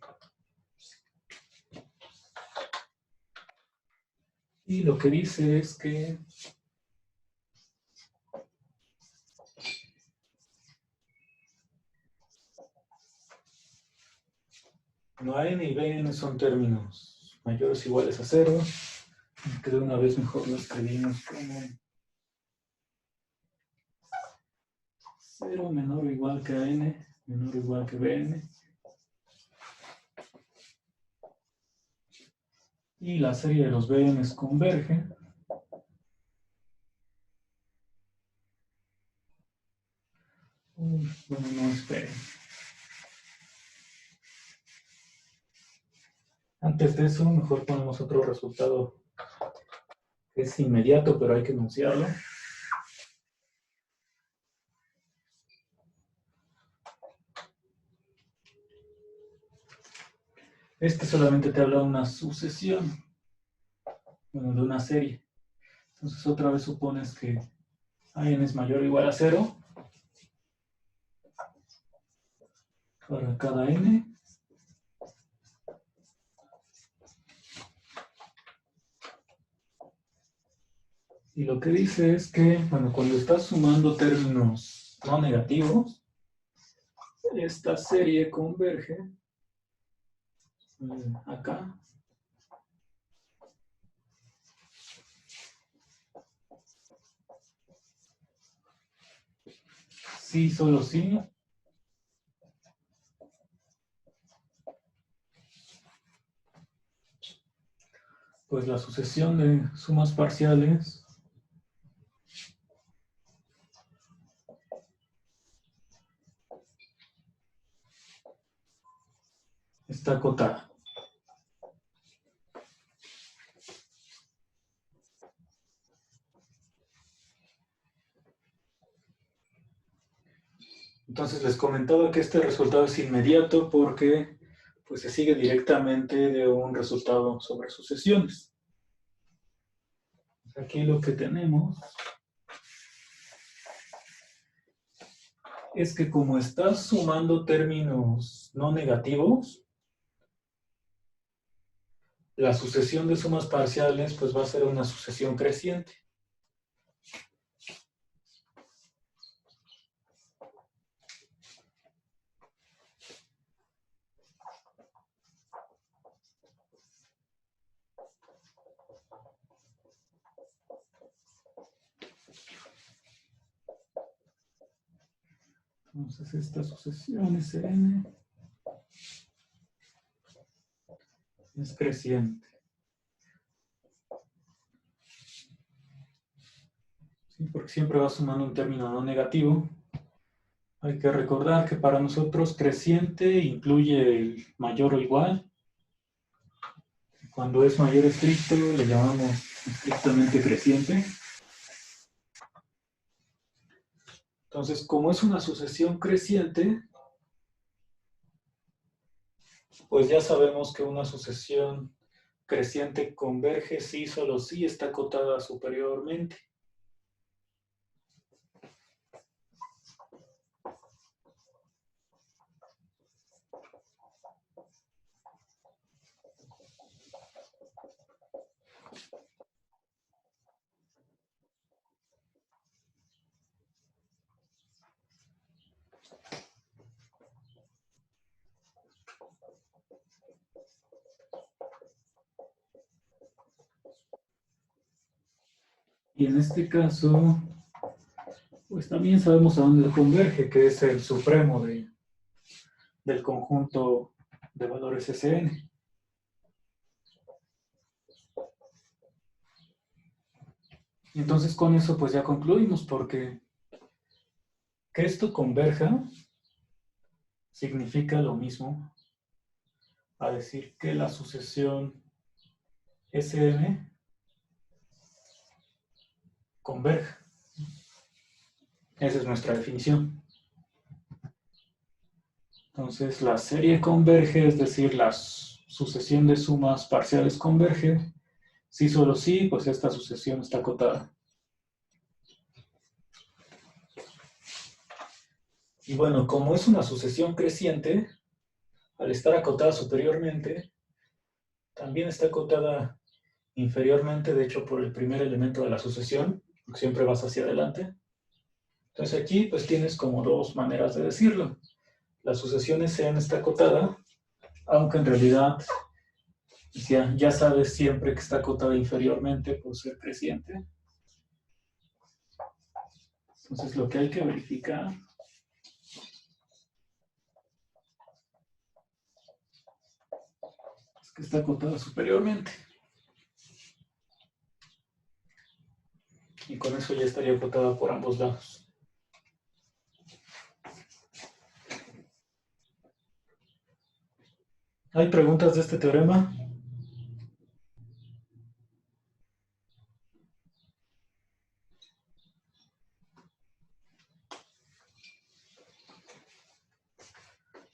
Y lo que dice es que no A n y B n son términos mayores o iguales a 0. Que de una vez mejor lo escribimos como 0 menor o igual que a n, menor o igual que bn. Y la serie de los bn's converge. Bueno, no esperen. Antes de eso, mejor ponemos otro resultado que es inmediato, pero hay que enunciarlo. Este solamente te habla de una sucesión, bueno, de una serie. Entonces otra vez supones que n es mayor o igual a 0 para cada n. Y lo que dice es que, bueno, cuando estás sumando términos no negativos, esta serie converge acá. Sí, solo sí. Pues la sucesión de sumas parciales está acotada. Entonces les comentaba que este resultado es inmediato porque pues, se sigue directamente de un resultado sobre sucesiones. Aquí lo que tenemos es que como estás sumando términos no negativos, la sucesión de sumas parciales pues va a ser una sucesión creciente. Entonces esta sucesión Sn es creciente. Sí, porque siempre va sumando un término no negativo. Hay que recordar que para nosotros creciente incluye el mayor o igual. Cuando es mayor estricto le llamamos estrictamente creciente. Entonces, como es una sucesión creciente, pues ya sabemos que una sucesión creciente converge si solo si está acotada superiormente. Y en este caso, pues también sabemos a dónde converge, que es el supremo del conjunto de valores Sn. Entonces con eso pues ya concluimos, porque que esto converja significa lo mismo a decir que la sucesión Sn converge. Esa es nuestra definición. Entonces la serie converge, es decir, la sucesión de sumas parciales converge. Si solo sí, pues esta sucesión está acotada. Y bueno, como es una sucesión creciente, al estar acotada superiormente, también está acotada inferiormente, de hecho, por el primer elemento de la sucesión, porque siempre vas hacia adelante. Entonces aquí pues tienes como dos maneras de decirlo. La sucesión Sn está acotada, aunque en realidad ya sabes siempre que está acotada inferiormente por ser creciente. Entonces lo que hay que verificar es que está acotada superiormente. Y con eso ya estaría acotada por ambos lados. ¿Hay preguntas de este teorema?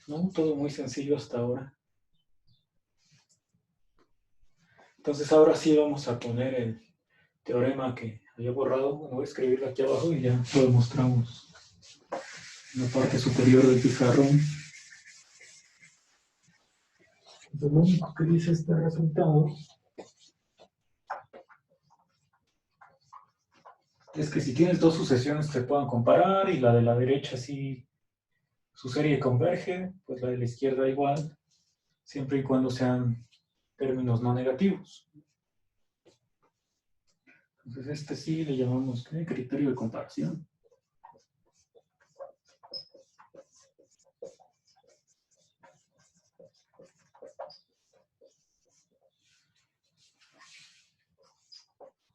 No, todo muy sencillo hasta ahora. Entonces ahora sí vamos a poner el teorema que había borrado. Bueno, voy a escribirlo aquí abajo y ya lo demostramos en la parte superior del pizarrón. Entonces, lo único que dice este resultado es que si tienes dos sucesiones que se puedan comparar y la de la derecha sí su serie converge, pues la de la izquierda igual, siempre y cuando sean términos no negativos. Entonces este sí le llamamos criterio de comparación.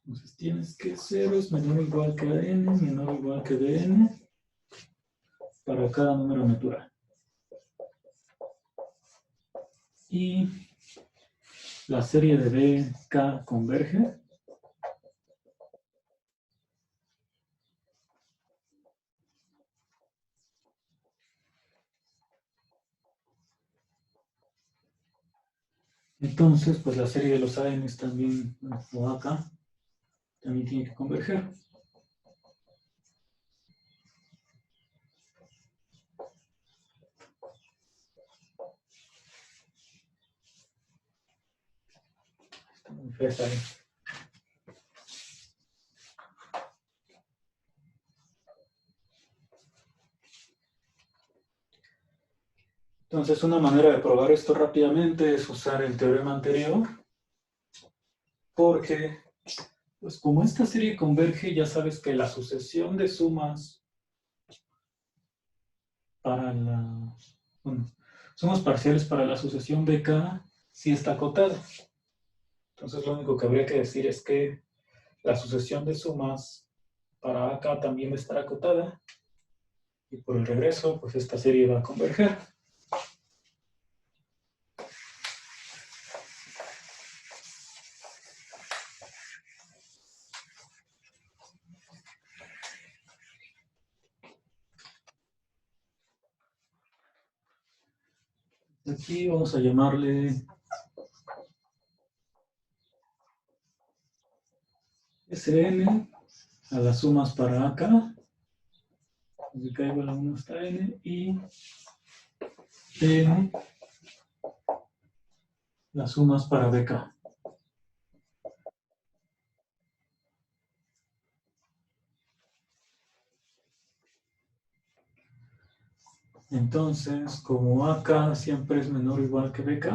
Entonces tienes que 0 es menor o igual que n, menor o igual que dn, para cada número natural. Y la serie de BK converge. Entonces, pues la serie de los ANs también, o acá, también tiene que converger. Está muy fea esta, Entonces, una manera de probar esto rápidamente es usar el teorema anterior, porque, pues como esta serie converge, ya sabes que la sucesión de sumas para la, bueno, sumas parciales para la sucesión BK sí está acotada. Entonces, lo único que habría que decir es que la sucesión de sumas para AK también estará acotada, y por el regreso, pues esta serie va a converger. Aquí vamos a llamarle Sn a las sumas para acá. De k igual a 1 hasta n. Y Tn las sumas para bk. Entonces, como AK siempre es menor o igual que BK,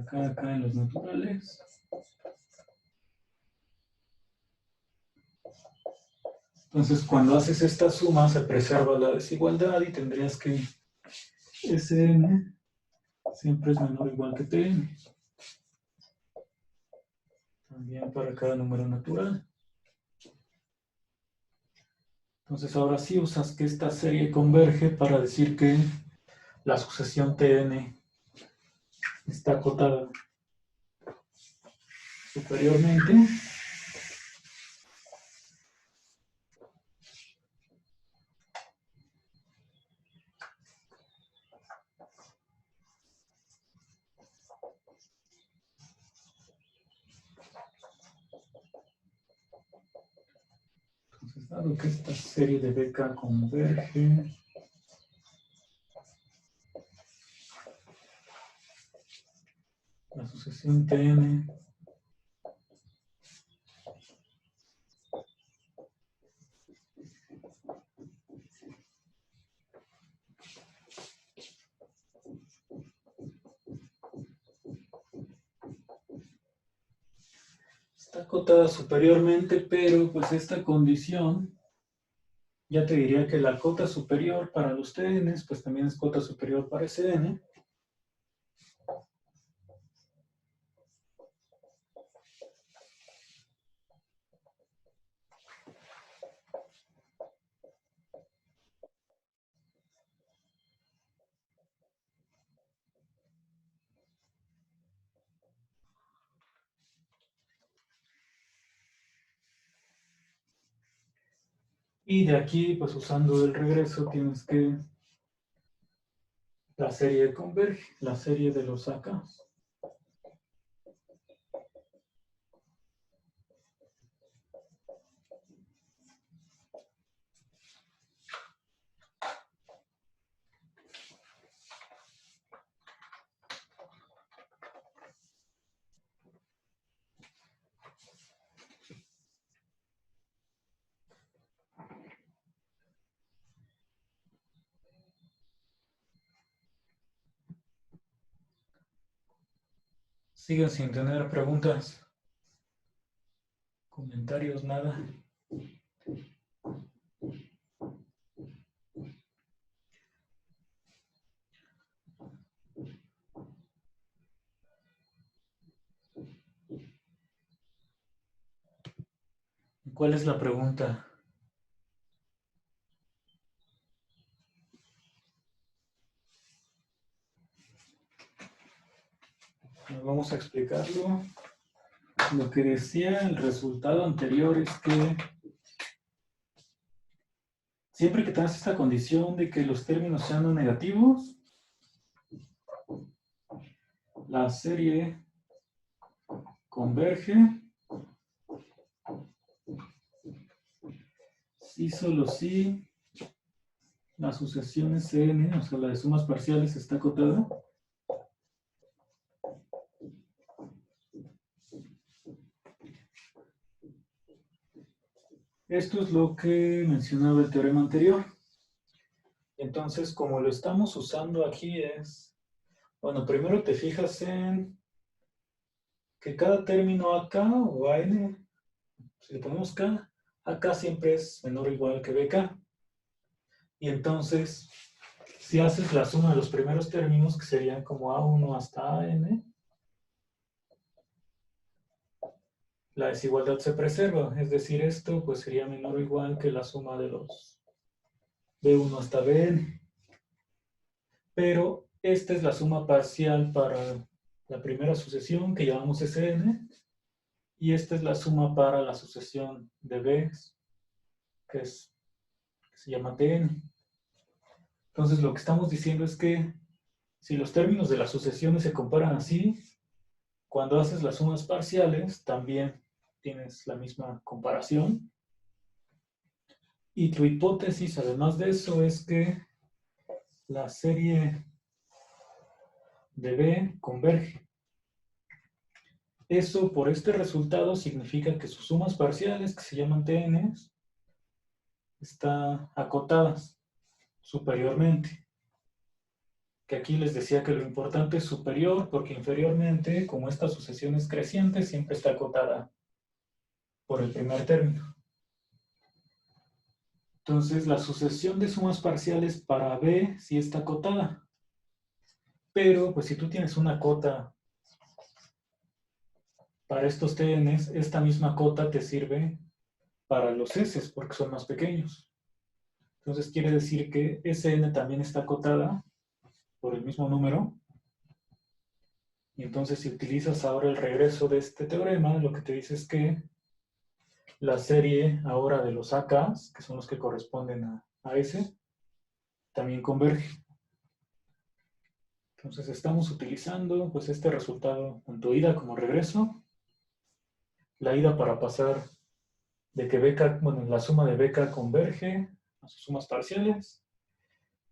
acá en los naturales, entonces cuando haces esta suma se preserva la desigualdad y tendrías que Sn siempre es menor o igual que Tn. También para cada número natural. Entonces ahora sí usas que esta serie converge para decir que la sucesión Tn está acotada superiormente. Entonces, dado que esta serie de BK converge, la sucesión Tn está acotada superiormente, pero pues esta condición ya te diría que la cota superior para los Tns pues también es cota superior para Sn. Y de aquí, pues usando el regreso, tienes que la serie converge, la serie de los AK. Siguen sin tener preguntas, comentarios, nada. ¿Cuál es la pregunta? Vamos a explicarlo. Lo que decía el resultado anterior es que siempre que tengas esta condición de que los términos sean no negativos, la serie converge si solo si la sucesión Sn, o sea, la de sumas parciales, está acotada. Esto es lo que mencionaba el teorema anterior. Entonces, como lo estamos usando aquí es, bueno, primero te fijas en que cada término AK o AN, si le ponemos K, AK siempre es menor o igual que BK. Y entonces, si haces la suma de los primeros términos, que serían como A1 hasta AN, la desigualdad se preserva. Es decir, esto pues sería menor o igual que la suma de los B1 hasta Bn. Pero esta es la suma parcial para la primera sucesión que llamamos Sn. Y esta es la suma para la sucesión de B, que se llama Tn. Entonces lo que estamos diciendo es que si los términos de las sucesiones se comparan así, Cuando haces las sumas parciales, también tienes la misma comparación. Y tu hipótesis, además de eso, es que la serie de B converge. Eso, por este resultado, significa que sus sumas parciales, que se llaman TNs, están acotadas superiormente. Que aquí les decía que lo importante es superior, porque inferiormente, como esta sucesión es creciente, siempre está acotada por el primer término. Entonces, la sucesión de sumas parciales para B sí está acotada. Pero, pues si tú tienes una cota para estos TNs, esta misma cota te sirve para los S, porque son más pequeños. Entonces, quiere decir que Sn también está acotada por el mismo número. Y entonces, si utilizas ahora el regreso de este teorema, lo que te dice es que la serie ahora de los AKs, que son los que corresponden a S, también converge. Entonces, estamos utilizando pues este resultado, tanto ida como regreso. La ida para pasar de que BK, bueno, la suma de BK converge a sus sumas parciales.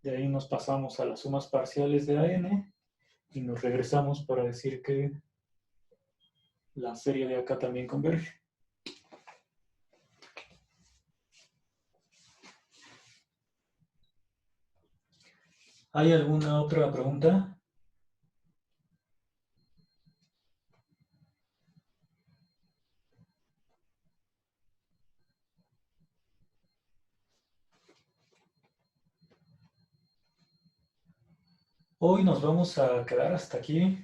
De ahí nos pasamos a las sumas parciales de AN y nos regresamos para decir que la serie de acá también converge. ¿Hay alguna otra pregunta? Hoy nos vamos a quedar hasta aquí.